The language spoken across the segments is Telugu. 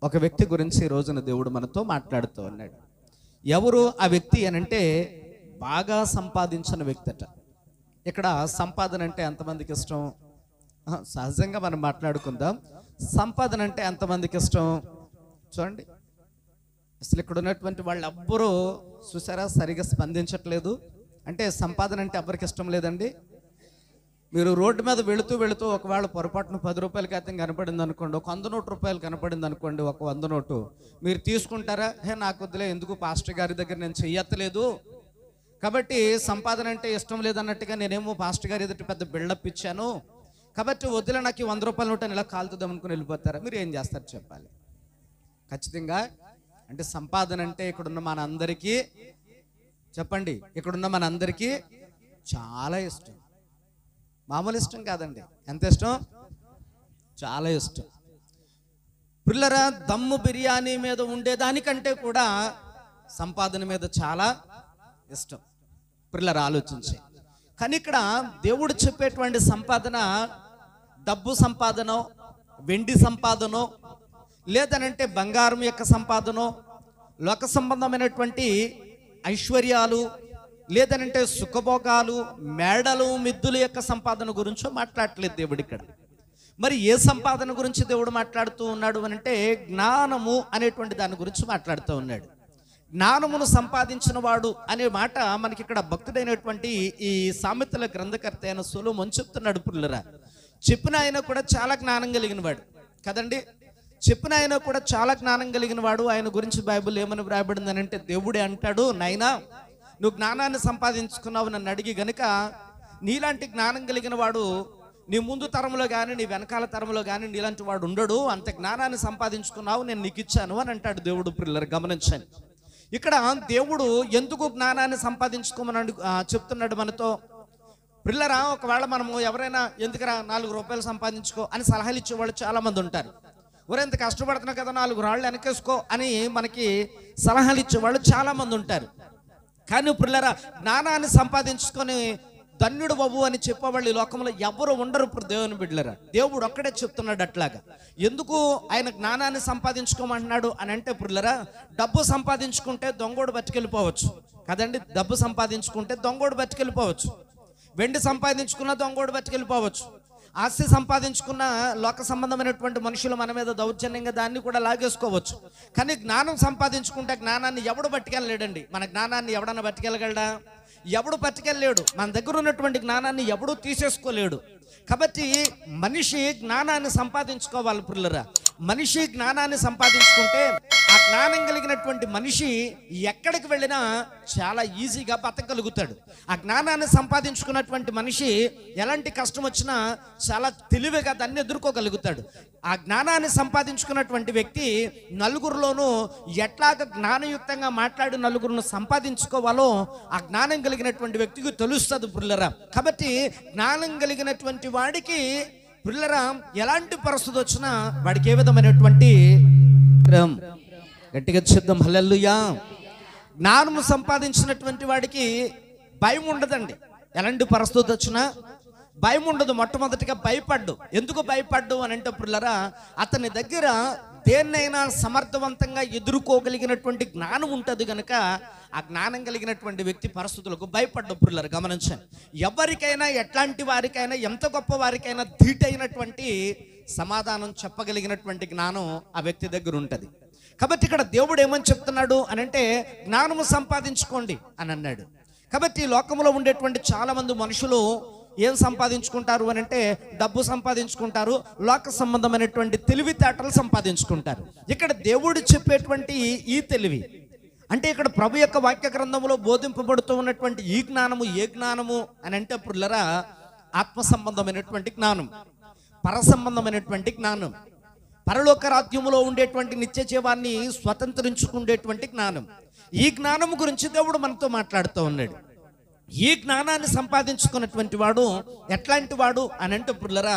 ఒక వ్యక్తి గురించి ఈ రోజున దేవుడు మనతో మాట్లాడుతూ ఉన్నాడు. ఎవరు ఆ వ్యక్తి అని అంటే బాగా సంపాదించిన వ్యక్తి అట. ఇక్కడ సంపాదన అంటే ఎంతమందికి ఇష్టం? సహజంగా మనం మాట్లాడుకుందాం. సంపాదన అంటే ఎంతమందికి ఇష్టం? చూడండి, అసలు ఇక్కడ ఉన్నటువంటి వాళ్ళు ఎవ్వరూ చూసారా సరిగా స్పందించట్లేదు. అంటే సంపాదన అంటే ఎవరికి ఇష్టం లేదండి. మీరు రోడ్డు మీద వెళుతూ ఒకవేళ పొరపాటున 10 రూపాయలకి అయితే కనపడింది అనుకోండి, ఒక 100 నోటు రూపాయలు కనపడింది అనుకోండి, ఒక 100 నోటు మీరు తీసుకుంటారా? నాకు వద్దులే, ఎందుకు పాస్టర్ గారి దగ్గర నేను చెయ్యట్లేదు కాబట్టి సంపాదన అంటే ఇష్టం లేదన్నట్టుగా నేనేమో పాస్టర్ గారి ఎదుటి పెద్ద బిల్డప్ ఇచ్చాను కాబట్టి వద్దులే, నాకు 100 రూపాయల నోటు ఇలా కాలుతుందాం అనుకుని వెళ్ళిపోతారా? మీరు ఏం చేస్తారు చెప్పాలి? ఖచ్చితంగా అంటే సంపాదన అంటే ఇక్కడున్న మన అందరికీ చెప్పండి, ఇక్కడున్న మన అందరికీ చాలా ఇష్టం. మామూలు ఇష్టం కాదండి. ఎంత ఇష్టం? చాలా ఇష్టం. పిల్లరా, దమ్ము బిర్యానీ మీద ఉండేదానికంటే కూడా సంపాదన మీద చాలా ఇష్టం. పిల్లరా ఆలోచించి. కానీ ఇక్కడ దేవుడు చెప్పేటువంటి సంపాదన డబ్బు సంపాదనో, వెండి సంపాదనో, లేదనంటే బంగారం యొక్క సంపాదనో, లోక సంబంధమైనటువంటి ఐశ్వర్యాలు, లేదనంటే సుఖభోగాలు, మేడలు మిద్దుల యొక్క సంపాదన గురించో మాట్లాడట్లేదు దేవుడు ఇక్కడ. మరి ఏ సంపాదన గురించి దేవుడు మాట్లాడుతూ ఉన్నాడు అనంటే జ్ఞానము అనేటువంటి దాని గురించి మాట్లాడుతూ ఉన్నాడు. జ్ఞానమును సంపాదించిన వాడు అనే మాట మనకి ఇక్కడ భక్తుడైనటువంటి ఈ సామెతల గ్రంథకర్త అయిన సొలొమోను చెప్తున్నాడు. పుల్లరా, చెప్పిన ఆయన కూడా చాలా జ్ఞానం కలిగిన వాడు కదండి. చెప్పిన ఆయన కూడా చాలా జ్ఞానం కలిగిన వాడు. ఆయన గురించి బైబిల్ ఏమని వ్రాయబడింది అని అంటే దేవుడే అంటాడు, నైనా నువ్వు జ్ఞానాన్ని సంపాదించుకున్నావు నన్ను అడిగి గనుక, నీలాంటి జ్ఞానం కలిగిన వాడు నీ ముందు తరంలో కానీ నీ వెనకాల తరంలో కానీ నీలాంటి వాడు ఉండడు. అంత జ్ఞానాన్ని సంపాదించుకున్నావు, నేను నీకు ఇచ్చాను అని అంటాడు దేవుడు. పిల్లలు గమనించండి, ఇక్కడ దేవుడు ఎందుకు జ్ఞానాన్ని సంపాదించుకోమని చెప్తున్నాడు మనతో. పిల్లరా, ఒకవేళ మనము ఎవరైనా ఎందుకురా 4 రూపాయలు సంపాదించుకో అని సలహాలు ఇచ్చేవాళ్ళు చాలా మంది ఉంటారు. ఎంత కష్టపడుతున్నావు కదా 4 రాళ్ళు వెనకేసుకో అని మనకి సలహాలు ఇచ్చేవాళ్ళు చాలా మంది ఉంటారు. కానీ పిల్లరా, జ్ఞానాన్ని సంపాదించుకొని ధన్యుడు బాబు అని చెప్పేవాళ్ళు ఈ లోకంలో ఎవరు ఉండరు. ఇప్పుడు దేవుని బిడ్డలరా, దేవుడు ఒక్కడే చెప్తున్నాడు అట్లాగా. ఎందుకు ఆయన జ్ఞానాన్ని సంపాదించుకోమంటున్నాడు అని అంటే పిల్లరా, డబ్బు సంపాదించుకుంటే దొంగోడు బతికెళ్ళిపోవచ్చు కదండి. డబ్బు సంపాదించుకుంటే దొంగోడు బతికెళ్ళిపోవచ్చు, వెండి సంపాదించుకున్న దొంగోడు బతికెళ్ళిపోవచ్చు, ఆస్తి సంపాదించుకున్న లోక సంబంధమైనటువంటి మనుషులు మన మీద దౌర్జన్యంగా దాన్ని కూడా లాగేసుకోవచ్చు. కానీ జ్ఞానం సంపాదించుకుంటే జ్ఞానాన్ని ఎవడు పట్టుకెళ్ళలేడండి. మన జ్ఞానాన్ని ఎవడన్నా పట్టుకెళ్ళగలడా? ఎవడు పట్టుకెళ్ళలేడు. మన దగ్గర ఉన్నటువంటి జ్ఞానాన్ని ఎవడూ తీసేసుకోలేడు. కాబట్టి మనిషి జ్ఞానాన్ని సంపాదించుకోవాలి. పిల్లరా, మనిషి జ్ఞానాన్ని సంపాదించుకుంటే ఆ జ్ఞానం కలిగినటువంటి మనిషి ఎక్కడికి వెళ్ళినా చాలా ఈజీగా బతకగలుగుతాడు. ఆ జ్ఞానాన్ని సంపాదించుకున్నటువంటి మనిషి ఎలాంటి కష్టం వచ్చినా చాలా తెలివిగా దాన్ని ఎదుర్కోగలుగుతాడు. ఆ జ్ఞానాన్ని సంపాదించుకున్నటువంటి వ్యక్తి నలుగురిలోనూ ఎట్లాగ జ్ఞానయుక్తంగా మాట్లాడి నలుగురును సంపాదించుకోవాలో ఆ జ్ఞానం కలిగినటువంటి వ్యక్తికి తెలుస్తుంది. పిల్లరా, కాబట్టి జ్ఞానం కలిగినటువంటి వాడికి పిల్లరా ఎలాంటి పరిస్థితి వచ్చినా వాడికి ఏ విధమైనటువంటి గట్టిగా చెప్దాం హల్లెలూయా. జ్ఞానము సంపాదించినటువంటి వాడికి భయం ఉండదండి. ఎలాంటి పరిస్థితి వచ్చినా భయం ఉండదు. మొట్టమొదటిగా భయపడ్డు. ఎందుకు భయపడ్డు అని అంటే పిల్లరా, అతని దగ్గర దేన్నైనా సమర్థవంతంగా ఎదుర్కోగలిగినటువంటి జ్ఞానం ఉంటుంది కనుక ఆ జ్ఞానం కలిగినటువంటి వ్యక్తి పరిస్థితులకు భయపడ్డు. పిల్లలు గమనించండి, ఎవరికైనా ఎట్లాంటి వారికైనా ఎంత గొప్ప వారికైనా ధీటైనటువంటి సమాధానం చెప్పగలిగినటువంటి జ్ఞానం ఆ వ్యక్తి దగ్గర ఉంటుంది. కాబట్టి ఇక్కడ దేవుడు ఏమని చెప్తున్నాడు అని అంటే జ్ఞానము సంపాదించుకోండి అని అన్నాడు. కాబట్టి లోకంలో ఉండేటువంటి చాలా మంది మనుషులు ఏం సంపాదించుకుంటారు అని అంటే డబ్బు సంపాదించుకుంటారు, లోక సంబంధమైనటువంటి తెలివితేటలు సంపాదించుకుంటారు. ఇక్కడ దేవుడు చెప్పేటువంటి ఈ తెలివి అంటే ఇక్కడ ప్రభు యొక్క వాక్య గ్రంథంలో బోధింపబడుతూ ఉన్నటువంటి ఈ జ్ఞానము ఏ జ్ఞానము అని అంటే పుల్లరా, ఆత్మ సంబంధమైనటువంటి జ్ఞానం, పర సంబంధమైనటువంటి జ్ఞానం, పరలోక రాజ్యములో ఉండేటువంటి నిత్య జీవాన్ని స్వతంత్రించుకునేటువంటి జ్ఞానం. ఈ జ్ఞానం గురించి దేవుడు మనతో మాట్లాడుతూ ఉన్నాడు. ఈ జ్ఞానాన్ని సంపాదించుకున్నటువంటి వాడు ఎట్లాంటి వాడు అని అంటే పుల్లరా,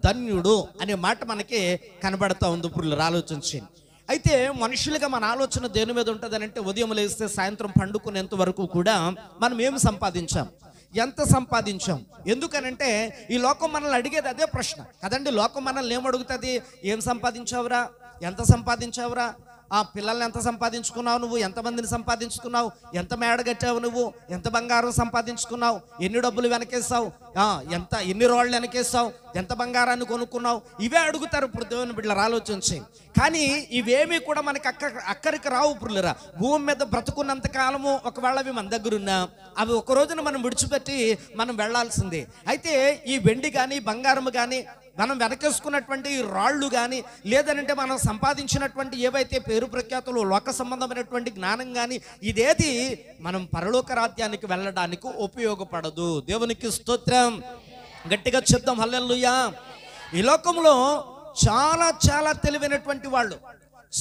ధన్యుడు అనే మాట మనకి కనబడతా ఉంది. పుల్లరా ఆలోచించండి. అయితే మనుషులుగా మన ఆలోచన దేని మీద ఉంటుంది అని అంటే ఉదయం లేస్తే సాయంత్రం పండుకునేంత వరకు కూడా మనం ఏమి సంపాదించాం, ఎంత సంపాదించాం? ఎందుకనంటే ఈ లోకం మనల్ని అడిగేది అదే ప్రశ్న కదండి. లోకం మనల్ని ఏమడుగుతుంది? ఏం సంపాదించావురా, ఎంత సంపాదించావురా, ఆ పిల్లల్ని ఎంత సంపాదించుకున్నావు నువ్వు, ఎంతమందిని సంపాదించుకున్నావు, ఎంత మేడ కట్టావు నువ్వు, ఎంత బంగారం సంపాదించుకున్నావు, ఎన్ని డబ్బులు వెనకేస్తావు, ఎన్ని రాళ్ళు వెనకేస్తావు, ఎంత బంగారాన్ని కొనుక్కున్నావు, ఇవే అడుగుతారు ఇప్పుడు దేవుని బిడ్డలు ఆలోచించి. కానీ ఇవేమీ కూడా మనకి అక్కడికి రావు పురులరా. భూమి మీద బ్రతుకున్నంత కాలము ఒకవేళ అవి మన దగ్గర ఉన్నా అవి ఒక రోజున మనం విడిచిపెట్టి మనం వెళ్లాల్సిందే. అయితే ఈ వెండి కానీ బంగారం కానీ మనం వెనకేసుకున్నటువంటి రాళ్ళు కానీ లేదనంటే మనం సంపాదించినటువంటి ఏవైతే పేరు ప్రఖ్యాతులు లోక సంబంధమైనటువంటి జ్ఞానం కానీ ఇదేది మనం పరలోక రాజ్యానికి వెళ్ళడానికి ఉపయోగపడదు. దేవునికి స్తోత్రం. గట్టిగా చెప్దాం హల్లెలూయా. ఈ లోకంలో చాలా చాలా తెలివైనటువంటి వాళ్ళు,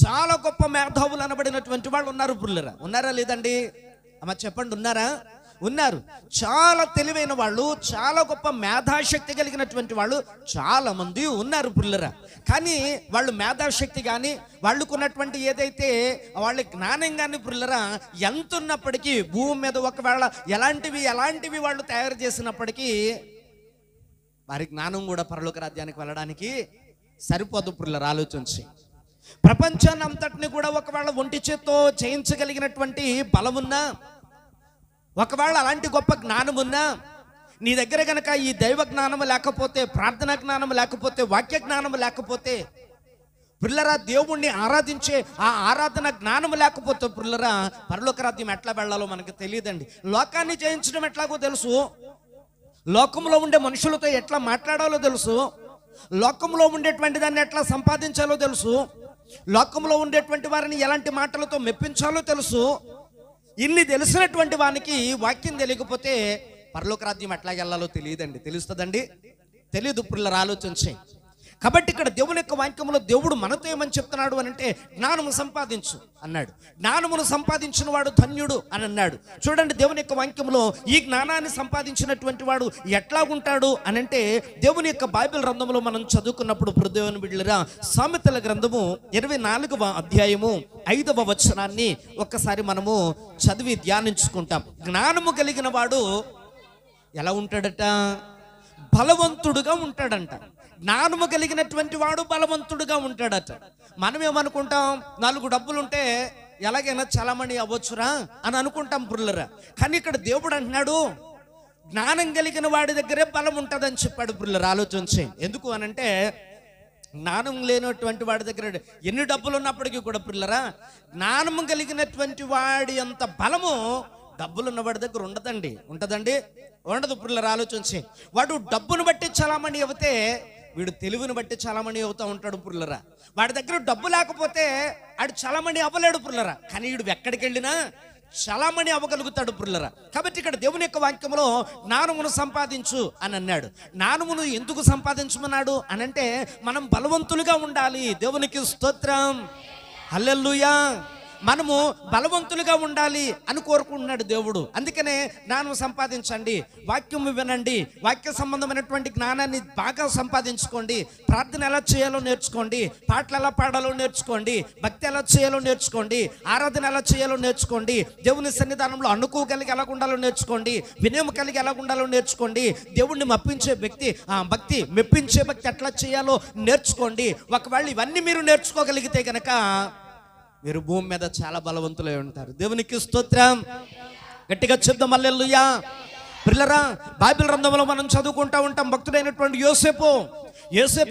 చాలా గొప్ప మేధావులు అనబడినటువంటి వాళ్ళు ఉన్నారు పుల్లరా. ఉన్నారా లేదండి అమ్మ చెప్పండి, ఉన్నారా? ఉన్నారు. చాలా తెలివైన వాళ్ళు, చాలా గొప్ప మేధాశక్తి కలిగినటువంటి వాళ్ళు చాలా మంది ఉన్నారు పుల్లరా. కానీ వాళ్ళు మేధాశక్తి కానీ వాళ్ళకున్నటువంటి ఏదైతే వాళ్ళ జ్ఞానం కానీ పుల్లరా ఎంత ఉన్నప్పటికీ భూమి మీద ఒకవేళ ఎలాంటివి వాళ్ళు తయారు చేసినప్పటికీ వారి జ్ఞానం కూడా పరలోక రాజ్యానికి వెళ్ళడానికి సరిపోదు పుల్లరా. ఆలోచించి ప్రపంచాన్ని అంతటిని కూడా ఒకవేళ ఒంటి చేత్తో జయించగలిగినటువంటి బలమున్నా, ఒకవేళ అలాంటి గొప్ప జ్ఞానం ఉన్నా నీ దగ్గర కనుక ఈ దైవ జ్ఞానం లేకపోతే, ప్రార్థనా జ్ఞానం లేకపోతే, వాక్య జ్ఞానం లేకపోతే పిల్లరా, దేవుణ్ణి ఆరాధించే ఆ ఆరాధన జ్ఞానం లేకపోతే పిల్లరా పరలోక రాజ్యం ఎట్లా వెళ్ళాలో మనకు తెలియదండి. లోకాన్ని జయించడం ఎట్లాగో తెలుసు, లోకంలో ఉండే మనుషులతో ఎట్లా మాట్లాడాలో తెలుసు, లోకంలో ఉండేటువంటి దాన్ని ఎట్లా సంపాదించాలో తెలుసు, లోకంలో ఉండేటువంటి వారిని ఎలాంటి మాటలతో మెప్పించాలో తెలుసు. ఇన్ని తెలిసినటువంటి వానికి వాక్యం తెలియకపోతే పరలోక రాజ్యం ఎట్లా వెళ్ళాలో తెలియదండి. తెలుస్తుందండి? తెలియదు పిల్లలు. ఆలోచించి కాబట్టి ఇక్కడ దేవుని యొక్క వాక్యంలో దేవుడు మనతో ఏమని చెప్తున్నాడు అని అంటే జ్ఞానము సంపాదించు అన్నాడు. జ్ఞానమును సంపాదించిన వాడు ధన్యుడు అని అన్నాడు. చూడండి దేవుని యొక్క వాక్యంలో ఈ జ్ఞానాన్ని సంపాదించినటువంటి వాడు ఎట్లా ఉంటాడు అని అంటే దేవుని యొక్క బైబిల్ గ్రంథంలో మనం చదువుకున్నప్పుడు దేవుని బిడ్డలారా సామెతల గ్రంథము 24వ అధ్యాయము 5వ వచనాన్ని ఒక్కసారి మనము చదివి ధ్యానించుకుంటాం. జ్ఞానము కలిగిన వాడు ఎలా ఉంటాడట? బలవంతుడుగా ఉంటాడంట. జ్ఞానము కలిగినటువంటి వాడు బలవంతుడుగా ఉంటాడట. మనం ఏమనుకుంటాం, 4 డబ్బులుంటే ఎలాగైనా చలామణి అవ్వచ్చురా అని అనుకుంటాం పుల్లరా. కానీ ఇక్కడ దేవుడు అంటున్నాడు జ్ఞానం కలిగిన వాడి దగ్గరే బలం ఉంటుందని చెప్పాడు పుల్లరా. ఆలోచించి ఎందుకు అనంటే జ్ఞానం లేనటువంటి వాడి దగ్గర ఎన్ని డబ్బులు ఉన్నప్పటికీ కూడా పిల్లరా జ్ఞానం కలిగినటువంటి వాడి అంత బలము డబ్బులు ఉన్నవాడి దగ్గర ఉండదండి. ఉంటుందండి? ఉండదు పిల్లలు. ఆలోచించి వాడు డబ్బును బట్టి చలామణి అవుతే వీడు తెలివిని బట్టి చలామణి అవుతూ ఉంటాడు పుల్లరా. వాడి దగ్గర డబ్బు లేకపోతే ఆడు చలామణి అవ్వలేడు పుల్లరా. కానీ వీడు ఎక్కడికి వెళ్ళినా చలామణి అవ్వగలుగుతాడు పుల్లరా. కాబట్టి ఇక్కడ దేవుని యొక్క వాక్యంలో జ్ఞానమును సంపాదించు అని అన్నాడు. జ్ఞానమును ఎందుకు సంపాదించమన్నాడు అనంటే మనం బలవంతులుగా ఉండాలి. దేవునికి స్తోత్రం. హల్లెలూయా. మనము బలవంతులుగా ఉండాలి అని కోరుకుంటున్నాడు దేవుడు. అందుకనే జ్ఞానం సంపాదించండి, వాక్యం వినండి, వాక్య సంబంధమైనటువంటి జ్ఞానాన్ని బాగా సంపాదించుకోండి, ప్రార్థన ఎలా చేయాలో నేర్చుకోండి, పాటలు ఎలా పాడాలో నేర్చుకోండి, భక్తి ఎలా చేయాలో నేర్చుకోండి, ఆరాధన ఎలా చేయాలో నేర్చుకోండి, దేవుని సన్నిధానంలో అనుకోగలిగి ఎలా ఉండాలో నేర్చుకోండి, వినయం కలిగి ఎలా ఉండాలో నేర్చుకోండి, దేవుణ్ణి భక్తి మెప్పించే భక్తి ఎట్లా చేయాలో నేర్చుకోండి. ఒకవేళ ఇవన్నీ మీరు నేర్చుకోగలిగితే కనుక మీరు భూమి మీద చాలా బలవంతులై ఉంటారు. దేవునికి స్తోత్రం. గట్టిగా చెప్దాం హల్లెలూయా. పిల్లరా బైబిల్ గ్రంథంలో మనం చదువుకుంటా ఉంటాం భక్తుడైనటువంటి యోసేపు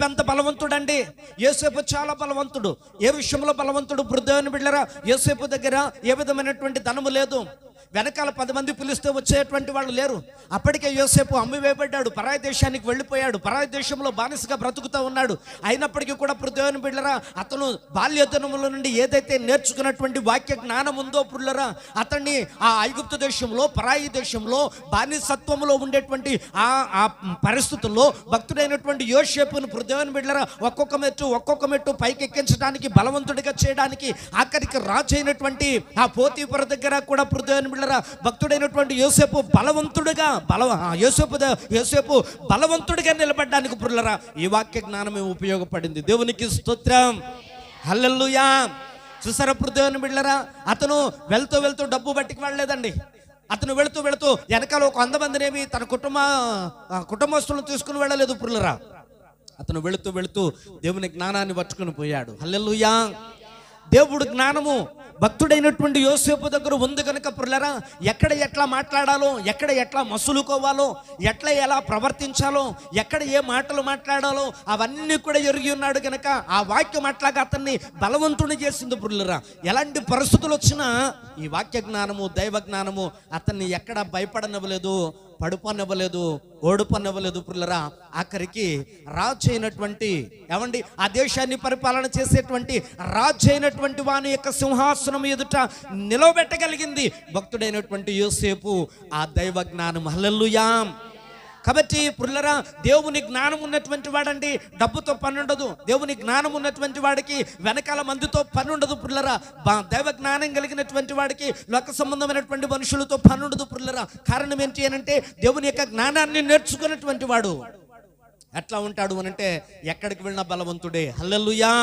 ఎంత బలవంతుడండి. యోసేపు చాలా బలవంతుడు. ఏ విషయంలో బలవంతుడు? దేవుని బిడ్డలారా యోసేపు దగ్గర ఏ విధమైనటువంటి ధనము లేదు, వెనకాల 10 మంది పిలిస్తే వచ్చేటువంటి వాళ్ళు లేరు. అప్పటికే యోసేపు అమ్మివేయబడ్డాడు, పరాయి దేశానికి వెళ్ళిపోయాడు, పరాయి దేశంలో బానిసగా బ్రతుకుతూ ఉన్నాడు. అయినప్పటికీ కూడా దేవుని బిడ్డలారా అతను బాల్యతనముల నుండి ఏదైతే నేర్చుకున్నటువంటి వాక్య జ్ఞానం ఉందో పుల్లరా అతన్ని ఆ ఐగుప్తు దేశంలో పరాయి దేశంలో బానిసత్వంలో ఉండేటువంటి ఆ పరిస్థితుల్లో భక్తుడైనటువంటి యోసేపును దేవుని బిడ్డలారా ఒక్కొక్క మెట్టు పైకి ఎక్కించడానికి, బలవంతుడిగా చేయడానికి, ఆఖరికి రాజు అయినటువంటి ఆ పోతీఫరు దగ్గర కూడా దేవుని బిడ్డలారా భక్తుడైనటువంటి యోసేపు యోసేపు బలవంతుడిగా నిలబడడానికి పుల్లరా ఈ వాక్య జ్ఞానమే ఉపయోగపడింది. దేవునికి స్తోత్రం. హల్లెలూయా. చూసారా దేవుని బిడ్డలారా అతను వెళ్తూ డబ్బు బట్టికి వెళ్ళలేదండి. అతను వెళుతూ వెనకాల ఒక 100 మందినేమి తన కుటుంబస్తులను తీసుకుని వెళ్ళలేదు పుల్లరా. అతను వెళుతూ వెళుతూ దేవుని జ్ఞానాన్ని పట్టుకుని పోయాడు. హల్లెలూయా. దేవుడు జ్ఞానము భక్తుడైనటువంటి యోసేపు దగ్గర ఉంది కనుక ప్రియులారా, ఎక్కడ ఎట్లా మాట్లాడాలో, ఎక్కడ ఎట్లా మసులుకోవాలో, ఎట్లా ఎలా ప్రవర్తించాలో, ఎక్కడ ఏ మాటలు మాట్లాడాలో అవన్నీ కూడా ఎరిగి ఉన్నాడు కనుక ఆ వాక్యం అట్లాగా అతన్ని బలవంతుని చేసింది ప్రియులారా. ఎలాంటి పరిస్థితులు వచ్చినా ఈ వాక్య జ్ఞానము, దైవ జ్ఞానము అతన్ని ఎక్కడ భయపడనివ్వలేదు, పడుపనివ్వలేదు, ఓడుపనివ్వలేదు ప్రియులారా. ఆఖరికి రాజు అయినటువంటి ఏమండి ఆ దేశాన్ని పరిపాలన చేసేటువంటి రాజు అయినటువంటి వాని యొక్క సింహాసనం ఎదుట నిలవబెట్టగలిగింది భక్తుడైనటువంటి యోసేపు ఆ దైవ జ్ఞానం. హల్లెలూయా. కాబట్టి ప్రియులారా, దేవుని జ్ఞానం ఉన్నటువంటి వాడండి డబ్బుతో పని ఉండదు. దేవుని జ్ఞానం ఉన్నటువంటి వాడికి వెనకాల మందితో పని ఉండదు ప్రియులారా. దైవ జ్ఞానం కలిగినటువంటి వాడికి లోక సంబంధమైనటువంటి మనుషులతో పని ఉండదు ప్రియులారా. కారణం ఏంటి అనంటే దేవుని యొక్క జ్ఞానాన్ని నేర్చుకున్నటువంటి వాడు ఎట్లా ఉంటాడు అనంటే ఎక్కడికి వెళ్ళినా బలవంతుడే. హల్లెలూయా.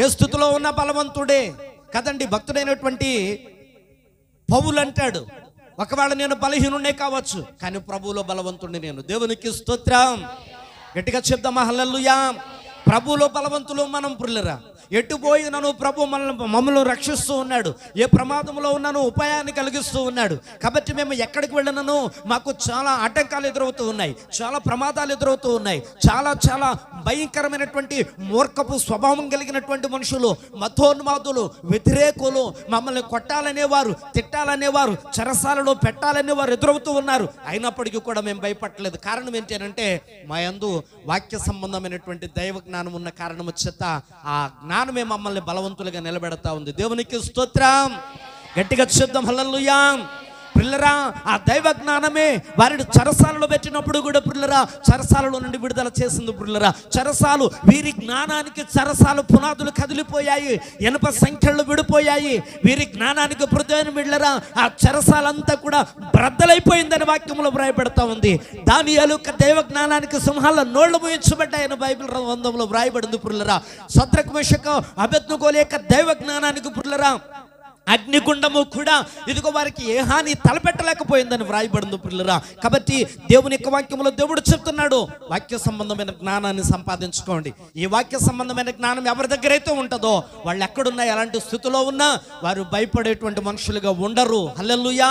ఏ స్థితిలో ఉన్న బలవంతుడే కదండి. భక్తుడైనటువంటి పౌలు అంటాడు, ఒకవేళ నేను బలహీనుడే కావచ్చు కానీ ప్రభువులో బలవంతుడిని నేను. దేవునికి స్తోత్రం. గట్టిగా చెప్దామా హల్లెలూయా. ప్రభువులో బలవంతులు మనం ప్రియులారా. ఎటు పోయినను ప్రభు మమ్మల్ని రక్షిస్తూ ఉన్నాడు. ఏ ప్రమాదంలో ఉన్నాను ఉపాయాన్ని కలిగిస్తూ ఉన్నాడు. కాబట్టి మేము ఎక్కడికి వెళ్ళినను మాకు చాలా ఆటంకాలు ఎదురవుతూ ఉన్నాయి, చాలా ప్రమాదాలు ఎదురవుతూ ఉన్నాయి. చాలా చాలా భయంకరమైనటువంటి మూర్ఖపు స్వభావం కలిగినటువంటి మనుషులు, మతోన్మాదులు, వ్యతిరేకులు, మమ్మల్ని కొట్టాలనేవారు, తిట్టాలనేవారు, చెరసాలలో పెట్టాలనేవారు ఎదురవుతూ ఉన్నారు. అయినప్పటికీ కూడా మేము భయపడలేదు. కారణం ఏంటి అంటే మా యందు వాక్య సంబంధమైనటువంటి దైవ జ్ఞానం ఉన్న కారణం చేత ఆ జ్ఞానమే మమ్మల్ని బలవంతులుగా నిలబెడతా ఉంది. దేవునికి స్తోత్రం. గట్టిగా చెప్దాం హల్లెలూయా. ప్రియులారా, ఆ దైవ జ్ఞానమే వారిని చెరసాలలో పెట్టినప్పుడు కూడా ప్రియులారా చెరసాలలో నుండి విడుదల చేసింది ప్రియులారా. చెరసాలు వీరి జ్ఞానానికి చెరసాలు పునాదులు కదిలిపోయాయి, ఇనుప సంఖ్యలు విడిపోయాయి. వీరి జ్ఞానానికి హృదయం ప్రియులారా ఆ చెరసాలంతా కూడా బ్రద్దలైపోయిందని వాక్యంలో వ్రాయబడతా ఉంది. దానియేలు దైవ జ్ఞానానికి సింహాల నోళ్లు మూయించబడ్డాయని బైబిల్ గ్రంథంలో వ్రాయబడింది ప్రియులారా. శద్రక్ మేషక్ అబేద్నెగోల యొక్క దైవ జ్ఞానానికి ప్రియులారా అగ్నిగుండము కూడా ఇదిగో వారికి ఏ హాని తలపెట్టలేకపోయిందని వ్రాయబడింది ప్రియులారా. కాబట్టి దేవుని యొక్క వాక్యంలో దేవుడు చెప్తున్నాడు, వాక్య సంబంధమైన జ్ఞానాన్ని సంపాదించుకోండి. ఈ వాక్య సంబంధమైన జ్ఞానం ఎవరి దగ్గర అయితే ఉంటుందో వాళ్ళు ఎక్కడున్నా ఎలాంటి స్థితిలో ఉన్నా వారు భయపడేటువంటి మనుషులుగా ఉండరు. హల్లెలూయా.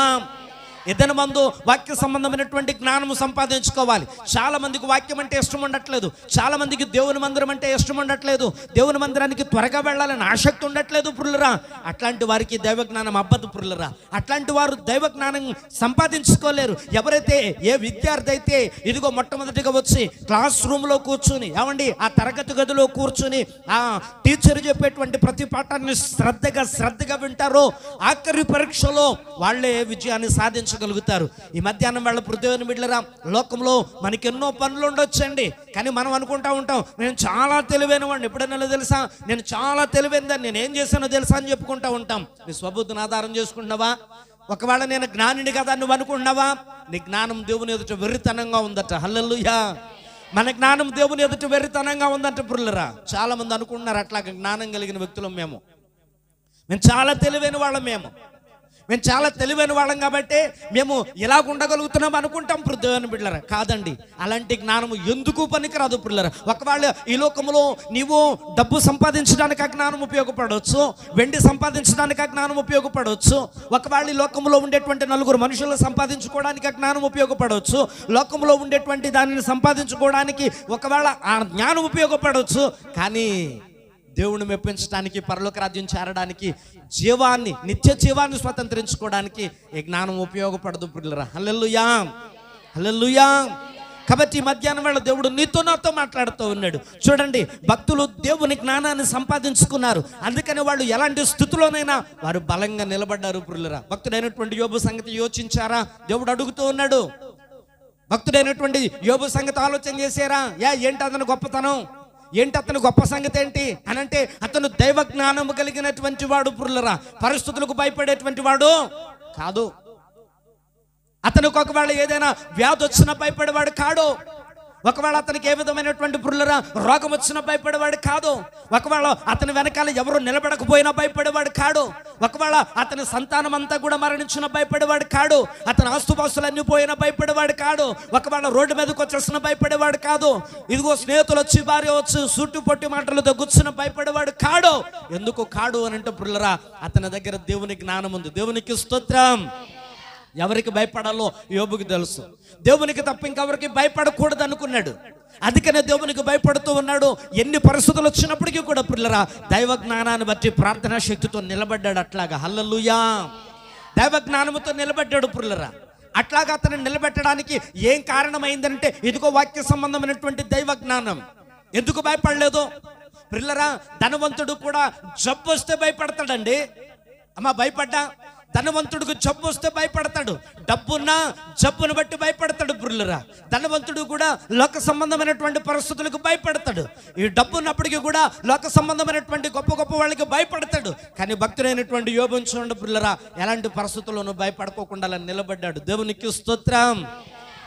ఏదైనా మందు వాక్య సంబంధమైనటువంటి జ్ఞానము సంపాదించుకోవాలి. చాలా మందికి వాక్యం అంటే ఇష్టం ఉండట్లేదు, చాలా మందికి దేవుని మందిరం అంటే ఇష్టం ఉండట్లేదు, దేవుని మందిరానికి త్వరగా వెళ్ళాలని ఆసక్తి ఉండట్లేదు ప్రియులారా. అట్లాంటి వారికి దైవ జ్ఞానం అబ్బదు ప్రియులారా. అట్లాంటి వారు దైవ జ్ఞానం సంపాదించుకోలేరు. ఎవరైతే ఏ విద్యార్థి అయితే ఇదిగో మొట్టమొదటిగా వచ్చి క్లాస్ రూమ్లో కూర్చుని ఏమండి ఆ తరగతి గదిలో కూర్చుని ఆ టీచర్ చెప్పేటువంటి ప్రతి పాఠాన్ని శ్రద్ధగా వింటారో ఆఖరి పరీక్షలో వాళ్ళే విజయాన్ని సాధించగలుగుతారు. ఈ మధ్యాహ్నం వాళ్ళ హృదయాన్ని బిడ్డలారా, లోకంలో మనకి ఎన్నో పనులు ఉండొచ్చండి, కానీ మనం అనుకుంటా ఉంటాం నేను చాలా తెలివైన వాడిని. ఎప్పుడైనా తెలుసా నేను చాలా తెలివైనదాన్ని, నేను ఏం చేశానో తెలుసా అని చెప్పుకుంటా ఉంటాం. నీ స్వబుద్ధిని ఆధారం చేసుకుంటున్నావా? ఒకవేళ నేను జ్ఞానిని కదా నువ్వు అనుకుంటున్నావా? నీ జ్ఞానం దేవుని ఎదుట వెర్రితనంగా ఉందట. హల్లెలూయా. మన జ్ఞానం దేవుని ఎదుట వెర్రితనంగా ఉందంట ప్రియులారా. చాలా మంది అనుకుంటున్నారు అట్లా జ్ఞానం కలిగిన వ్యక్తులం మేము చాలా తెలివైన వాళ్ళం, మేము చాలా తెలివైన వాళ్ళం కాబట్టి మేము ఇలా ఉండగలుగుతున్నాం అనుకుంటాం ప్రియులారా. బిడ్డలారా కాదండి, అలాంటి జ్ఞానము ఎందుకు పనికిరాదు ప్రియులారా. ఒకవేళ ఈ లోకంలో నీవు డబ్బు సంపాదించడానికి ఆ జ్ఞానం ఉపయోగపడవచ్చు, వెండి సంపాదించడానికి ఆ జ్ఞానం ఉపయోగపడవచ్చు, ఒకవేళ ఈ లోకంలో ఉండేటువంటి నలుగురు మనుషులను సంపాదించుకోవడానికి ఆ జ్ఞానం ఉపయోగపడవచ్చు, లోకంలో ఉండేటువంటి దానిని సంపాదించుకోవడానికి ఒకవేళ ఆ జ్ఞానం ఉపయోగపడవచ్చు. కానీ దేవుని మెప్పించడానికి, పరలోక రాజ్యం చేరడానికి, జీవాన్ని నిత్య జీవాన్ని స్వతంత్రించుకోవడానికి ఈ జ్ఞానం ఉపయోగపడదు ప్రియులారా. హల్లెలూయా. హల్లెలూయా. కాబట్టి మధ్యాహ్నం వేళ దేవుడు నీతో నాతో మాట్లాడుతూ ఉన్నాడు. చూడండి, భక్తులు దేవుని జ్ఞానాన్ని సంపాదించుకున్నారు, అందుకని వాళ్ళు ఎలాంటి స్థితిలోనైనా వారు బలంగా నిలబడ్డారు ప్రియులారా. భక్తుడైనటువంటి యోబు సంగతి యోచించారా? దేవుడు అడుగుతూ ఉన్నాడు. భక్తుడైనటువంటి యోబు సంగతి ఆలోచన చేశారా? ఏంటి అతను గొప్పతనం, ఏంటి అతను గొప్ప సంగతి ఏంటి అనంటే అతను దైవ జ్ఞానము కలిగినటువంటి వాడు ప్రియులారా. పరిస్థితులకు భయపడేటువంటి వాడు కాదు. అతనికి ఒకవేళ ఏదైనా వ్యాధి వచ్చినా భయపడేవాడు కాడు. ఒకవేళ అతనికి ఏ విధమైనటువంటి పుల్లరా రోగం వచ్చినా భయపడేవాడు కాదు. ఒకవేళ అతని వెనకాల ఎవరు నిలబడకపోయినా భయపడేవాడు కాడు. ఒకవేళ అతని సంతానం అంతా కూడా మరణించిన భయపడేవాడు కాడు. అతని ఆస్తుపాస్తులు అన్ని పోయినా భయపడేవాడు కాడు. ఒకవేళ రోడ్డు మీదకి వచ్చేసిన భయపడేవాడు కాదు. ఇదిగో స్నేహితులు వచ్చి భార్య వచ్చి సుట్టు పొట్టి మాటలతో గుచ్చిన భయపడేవాడు కాడు. ఎందుకు కాడు అని అంటే పుల్లరా అతని దగ్గర దేవుని జ్ఞానం ఉంది. దేవునికి స్తోత్రం. ఎవరికి భయపడాలో యోబుకి తెలుసు. దేవునికి తప్ప ఇంకెవరికి భయపడకూడదు అనుకున్నాడు. అందుకనే దేవునికి భయపడుతూ ఉన్నాడు. ఎన్ని పరిస్థితులు వచ్చినప్పటికీ కూడా పిల్లరా దైవ జ్ఞానాన్ని బట్టి ప్రార్థనా శక్తితో నిలబడ్డాడు. అట్లాగా హల్లెలూయా, దైవ జ్ఞానముతో నిలబడ్డాడు పిల్లరా. అట్లాగా అతను నిలబెట్టడానికి ఏం కారణమైందంటే ఇదిగో వాక్య సంబంధమైనటువంటి దైవ జ్ఞానం. ఎందుకు భయపడలేదు పిల్లరా? ధనవంతుడు కూడా జబ్బు వస్తే భయపడతాడండి. అమ్మా భయపడ్డా? ధనవంతుడికి జబ్బు వస్తే భయపడతాడు. డబ్బున్నా జబ్బును బట్టి భయపడతాడు పుల్లరా. ధనవంతుడు కూడా లోక సంబంధమైనటువంటి పరిస్థితులకు భయపడతాడు. ఈ డబ్బు ఉన్నప్పటికీ కూడా లోక సంబంధమైనటువంటి గొప్ప గొప్ప వాళ్ళకి భయపడతాడు. కానీ భక్తుడైనటువంటి యోబును చూడండి పుల్లరా, ఎలాంటి పరిస్థితుల్లోనూ భయపడుకోకుండా అలా నిలబడ్డాడు. దేవునికి స్తోత్రం.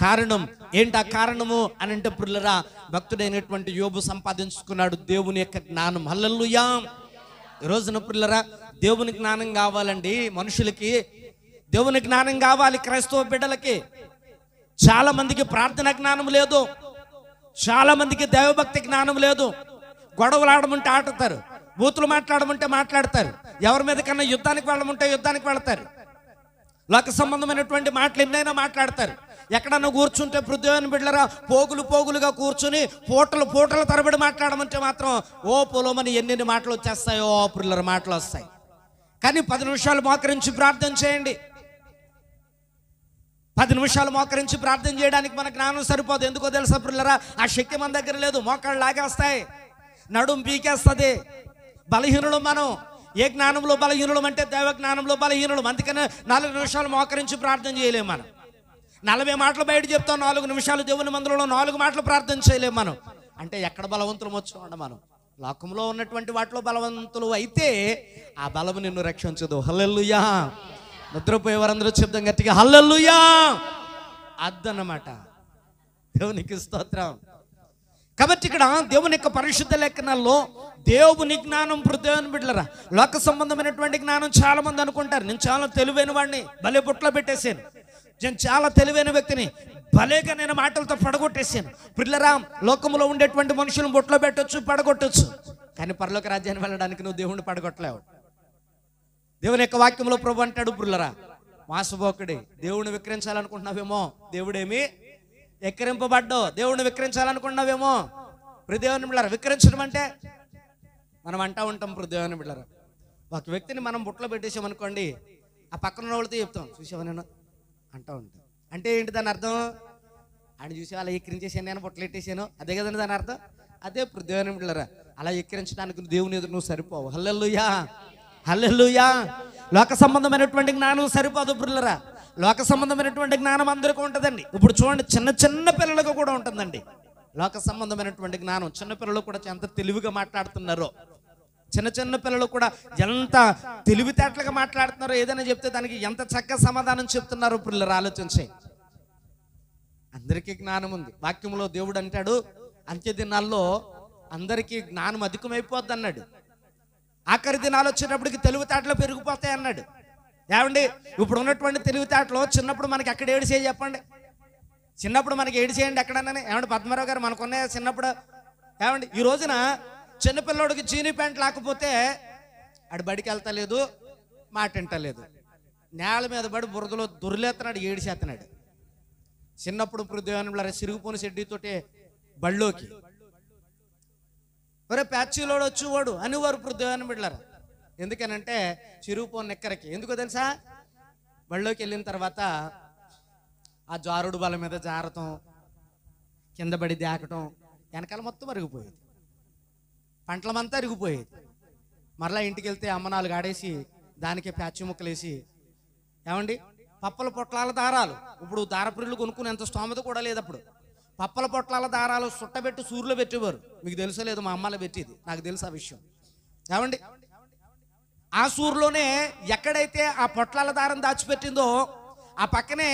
కారణం ఏంటి? ఆ కారణము అని అంటే పుల్లరా భక్తుడైనటువంటి యోబు సంపాదించుకున్నాడు దేవుని యొక్క జ్ఞానం. హల్లెలూయా. ఈ రోజున పిల్లరా దేవుని జ్ఞానం కావాలండి. మనుషులకి దేవుని జ్ఞానం కావాలి. క్రైస్తవ బిడ్డలకి చాలా మందికి ప్రార్థన జ్ఞానం లేదు, చాలా మందికి దైవభక్తి జ్ఞానం లేదు. గొడవలు ఆడమంటే ఆడతారు, బూతులు మాట్లాడమంటే మాట్లాడతారు, ఎవరి మీద కన్నా యుద్ధానికి వెళ్ళమంటే యుద్ధానికి వెళతారు, లోక సంబంధమైనటువంటి మాటలు ఎన్నైనా మాట్లాడతారు. ఎక్కడన్నా కూర్చుంటే పృథ్వీని బిడ్డలరా పోగులుగా కూర్చుని పూటల తరబడి మాట్లాడమంటే మాత్రం ఓ పొలమని ఎన్ని మాటలు వచ్చేస్తాయో పిల్లల మాటలు వస్తాయి. కానీ 10 నిమిషాలు మోకరించి ప్రార్థన చేయండి. 10 నిమిషాలు మోకరించి ప్రార్థన చేయడానికి మన జ్ఞానం సరిపోదు. ఎందుకో తెలుసా పిల్లరా? ఆ శక్తి మన దగ్గర లేదు. మోకాళ్ళు లాగేస్తాయి, నడుం పీకేస్తుంది. బలహీనులు మనం. ఏ జ్ఞానంలో బలహీనులం అంటే దైవ జ్ఞానంలో బలహీనులం. అందుకనే 4 నిమిషాలు మోకరించి ప్రార్థన చేయలేము మనం. 40 మాటలు బయట చెప్తాం, 4 నిమిషాలు దేవుని మందిరంలో 4 మాటలు ప్రార్థన చేయలేము మనం. అంటే ఎక్కడ బలవంతులం వచ్చామండి మనం? లోకంలో ఉన్నటువంటి వాటిలో బలవంతులు అయితే ఆ బలము నిన్ను రక్షించదు. హల్లెలూయా. నిద్రపోయే వారందరూ చెప్తాం గట్టిగా హల్లెలూయా. అదన్నమాట. దేవునికి స్తోత్రం. కాబట్టి ఇక్కడ దేవుని యొక్క పరిశుద్ధ లేఖనాల్లో దేవుని జ్ఞానం పృథ్వీని బిడ్డలరా లోక సంబంధమైనటువంటి జ్ఞానం చాలా మంది అనుకుంటారు. నేను చాలా తెలివైన వాడిని, భలే బుట్టలో పెట్టేశాను, నేను చాలా తెలివైన వ్యక్తిని, భలేగా నేను మాటలతో పడగొట్టేశాను. పిల్లరా లోకంలో ఉండేటువంటి మనుషులను బొట్లో పెట్టొచ్చు, పడగొట్టొచ్చు. కానీ పరలోక రాజ్యాన్ని వెళ్ళడానికి నువ్వు దేవుణ్ణి పడగొట్టలేవు. దేవుని యొక్క వాక్యంలో ప్రభు అంటాడు పిల్లరా మాసపోకుడి. దేవుణ్ణి విక్రయించాలనుకుంటున్నావేమో, దేవుడేమి ఎక్కిరింపబడ్డో. దేవుణ్ణి విక్రయించాలనుకుంటున్నావేమో. పృథ్వీని బిడ్డలరా విక్రయించడం అంటే మనం అంటా ఉంటాం పృథ్వీని బిడ్డలరా. ఒక వ్యక్తిని మనం బుట్టలో పెట్టేసామనుకోండి, ఆ పక్కన ఉన్న వాళ్ళతో చెప్తాం చూసావా నేను అంటూ ఉంటాం. అంటే ఏంటి దాని అర్థం? ఆయన చూసి అలా ఎక్కిరించేసాను, నేను బుట్టలు పెట్టేసాను, అదే కదండి దాని అర్థం. అదే పృథ్వీని బిడ్డలరా అలా ఎక్కిరించడానికి దేవుని ఎదురు నువ్వు సరిపోవు. హల్లెలూయా, హల్లెలూయా. లోక సంబంధమైనటువంటి జ్ఞానం సరిపోదు పిల్లరా. లోక సంబంధమైనటువంటి జ్ఞానం అందరికీ ఉంటుందండి. ఇప్పుడు చూడండి, చిన్న పిల్లలకు కూడా ఉంటుందండి లోక సంబంధమైనటువంటి జ్ఞానం. చిన్నపిల్లలు కూడా ఎంత తెలివిగా మాట్లాడుతున్నారో, చిన్న పిల్లలు కూడా ఎంత తెలివితేటలుగా మాట్లాడుతున్నారో, ఏదైనా చెప్తే దానికి ఎంత చక్కగా సమాధానం చెప్తున్నారో పిల్లలు ఆలోచించి. అందరికీ జ్ఞానం ఉంది. వాక్యంలో దేవుడు అంటాడు అంత్య దినాల్లో అందరికీ జ్ఞానం అధికమైపోద్ది అన్నాడు. ఆఖరి దినాలు వచ్చేటప్పటికి తెలివితేటలు పెరిగిపోతాయి అన్నాడు. ఏమండి ఇప్పుడు ఉన్నటువంటి తెలివితేటలు చిన్నప్పుడు మనకి ఎక్కడ ఏడిసేది చెప్పండి? చిన్నప్పుడు మనకి ఏడిసేయండి ఎక్కడన్నా? ఏమండి పద్మారావు గారు మనకున్నాయా చిన్నప్పుడు? ఏమండి ఈ రోజున చిన్నపిల్లడికి జీనీ ప్యాంట్ లేకపోతే ఆడు బడికి వెళ్తలేదు, మాట వింటలేదు, నేల మీద పడి బురదలో దొరిలేస్తున్నాడు, ఏడిసేస్తున్నాడు. చిన్నప్పుడు పృథ్వీని సిరుగుపోని షెడ్డీతోటే బళ్ళోకి ఒరే ప్యాచీలోడు వచ్చేవాడు అనేవారు పృథ్వీని బిడ్డలారా. ఎందుకనంటే చిరుగుపోని నెక్కరకి. ఎందుకో తెలుసా? బళ్ళోకి వెళ్ళిన తర్వాత ఆ జారుడు బల మీద జారటం, కింద పడి దాకటం, వెనకాల మొత్తం అరిగిపోయేది, పంటలమంతా అరిగిపోయేది. మరలా ఇంటికి వెళ్తే అమ్మ 4 ఆడేసి దానికి ప్యాచి ముక్కలేసి, ఏమండి పప్పల పొట్లాల దారాలు, ఇప్పుడు దారపురులు కొనుక్కుని ఎంత స్తోమత కూడా లేదు. అప్పుడు పప్పల పొట్లాల దారాలు సుట్టబెట్టి సూర్యులో పెట్టేవారు. మీకు తెలుసో లేదు, మా అమ్మలో పెట్టేది, నాకు తెలుసు ఆ విషయం. ఏమండి ఆ సూర్యులోనే ఎక్కడైతే ఆ పొట్లాల దారం దాచిపెట్టిందో ఆ పక్కనే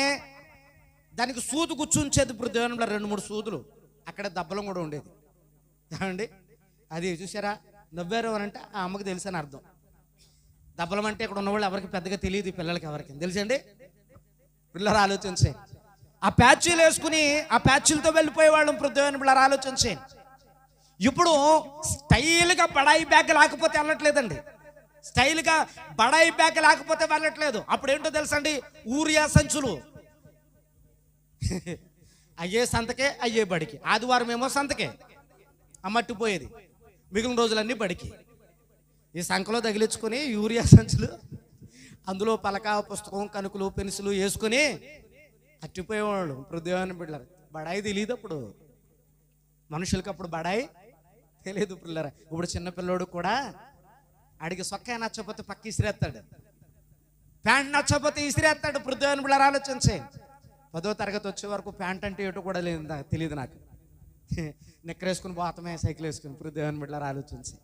దానికి సూదు గుచ్చుంచేది పృథ్వీలో 2-3 సూదులు. అక్కడ దబ్బలం కూడా ఉండేది. ఏమండి అది చూసారా? నవ్వారు అని అంటే ఆ అమ్మకి తెలుసు అని అర్థం. దబ్బలం అంటే ఇక్కడ ఉన్నవాళ్ళు ఎవరికి పెద్దగా తెలియదు, పిల్లలకి ఎవరికి తెలుసండి. పిల్లలు ఆలోచించే ఆ ప్యాచీలు వేసుకుని ఆ ప్యాచీలతో వెళ్ళిపోయేవాళ్ళం ప్రొద్దున. పిల్లలు ఆలోచించే ఇప్పుడు స్టైల్గా బడాయి బ్యాగ్ లేకపోతే వెళ్ళట్లేదండి. స్టైల్గా బడాయి బ్యాగ్ లేకపోతే వెళ్ళట్లేదు. అప్పుడు ఏంటో తెలుసండి, ఊరియా సంచులు. అయ్యే సంతకే అయ్యే బడికి, ఆదివారం ఏమో సంతకే అమ్మట్టిపోయేది, మిగిలిన రోజులన్నీ బడికి. ఈ సంఖలో తగిలించుకొని యూరియా సంచులు, అందులో పలక పుస్తకం కనుకలు పెన్సిలు వేసుకొని అట్టిపోయేవాళ్ళు ప్రొద్దున. బిడ్డలారా బడాయి తెలియదు అప్పుడు మనుషులకి, అప్పుడు బడాయి తెలియదు పిల్లరా. ఇప్పుడు చిన్నపిల్లోడు కూడా ఆడికి సొక్కా నచ్చకపోతే పక్క ఇసిరేస్తాడు, ప్యాంట్ నచ్చకపోతే ఇసిరేస్తాడు. ప్రొద్దున బిళ్ళారు ఆలోచించే 10వ తరగతి వచ్చే వరకు ప్యాంట్ అంటే ఏటో కూడా లేదు, తెలియదు నాకు. నెక్కరేసుకుని పోతమే, సైకిల్ వేసుకుని. ప్రొద్దున బిళ్ళారు ఆలోచించి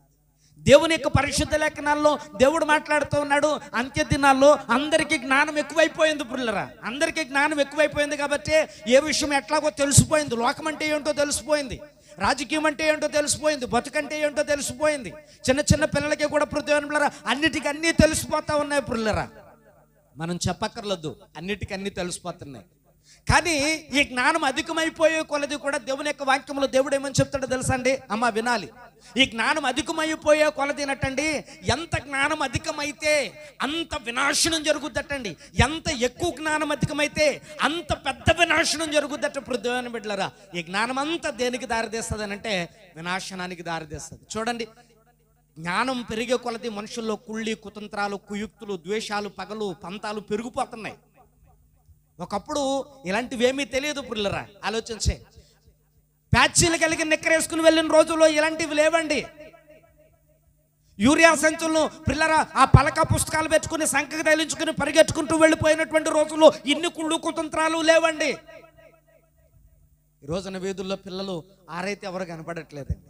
దేవుని యొక్క పరిశుద్ధ లేఖనాల్లో దేవుడు మాట్లాడుతూ ఉన్నాడు, అంత్య దినాల్లో అందరికీ జ్ఞానం ఎక్కువైపోయింది పిల్లరా. అందరికీ జ్ఞానం ఎక్కువైపోయింది కాబట్టి ఏ విషయం ఎట్లాగో తెలిసిపోయింది. లోకం అంటే ఏంటో తెలిసిపోయింది, రాజకీయం అంటే ఏంటో తెలిసిపోయింది, బతుకంటే ఏంటో తెలిసిపోయింది. చిన్న చిన్న పిల్లలకి కూడా ప్రొద్దున బిళ్ళారా అన్నిటికీ అన్నీ తెలిసిపోతా ఉన్నాయి పిల్లరా. మనం చెప్పక్కర్లేదు, అన్నిటికీ అన్నీ తెలిసిపోతున్నాయి. కానీ ఈ జ్ఞానం అధికమైపోయే కొలది కూడా దేవుని యొక్క వాక్యంలో దేవుడు ఏమని చెప్తాడో తెలుసా అండి? అమ్మ వినాలి. ఈ జ్ఞానం అధికమైపోయే కొలదినట్టండి, ఎంత జ్ఞానం అధికమైతే అంత వినాశనం జరుగుద్దటండి. ఎంత ఎక్కువ జ్ఞానం అధికమైతే అంత పెద్ద వినాశనం జరుగుద్దట. ప్రొద్దున బిడ్డలారా ఈ జ్ఞానం అంతా దేనికి దారితీస్తుంది అని అంటే వినాశనానికి దారితీస్తుంది. చూడండి, జ్ఞానం పెరిగే కొలది మనుషుల్లో కుళ్ళి, కుతంత్రాలు, కుయుక్తులు, ద్వేషాలు, పగలు, పంతాలు పెరిగిపోతున్నాయి. ఒకప్పుడు ఇలాంటివి ఏమీ తెలియదు పిల్లరా. ఆలోచించే ప్యాచీలు కలిగి నెక్కరేసుకుని వెళ్ళిన రోజుల్లో ఇలాంటివి లేవండి. యూరియా సంచులను పిల్లరా ఆ పలక పుస్తకాలు పెట్టుకుని సంఖ్యకు తగిలించుకుని పరిగెట్టుకుంటూ వెళ్ళిపోయినటువంటి రోజుల్లో ఇన్ని కుళ్ళు కుతంత్రాలు లేవండి. ఈ రోజున వీధుల్లో పిల్లలు ఆరైతే ఎవరు కనపడట్లేదండి.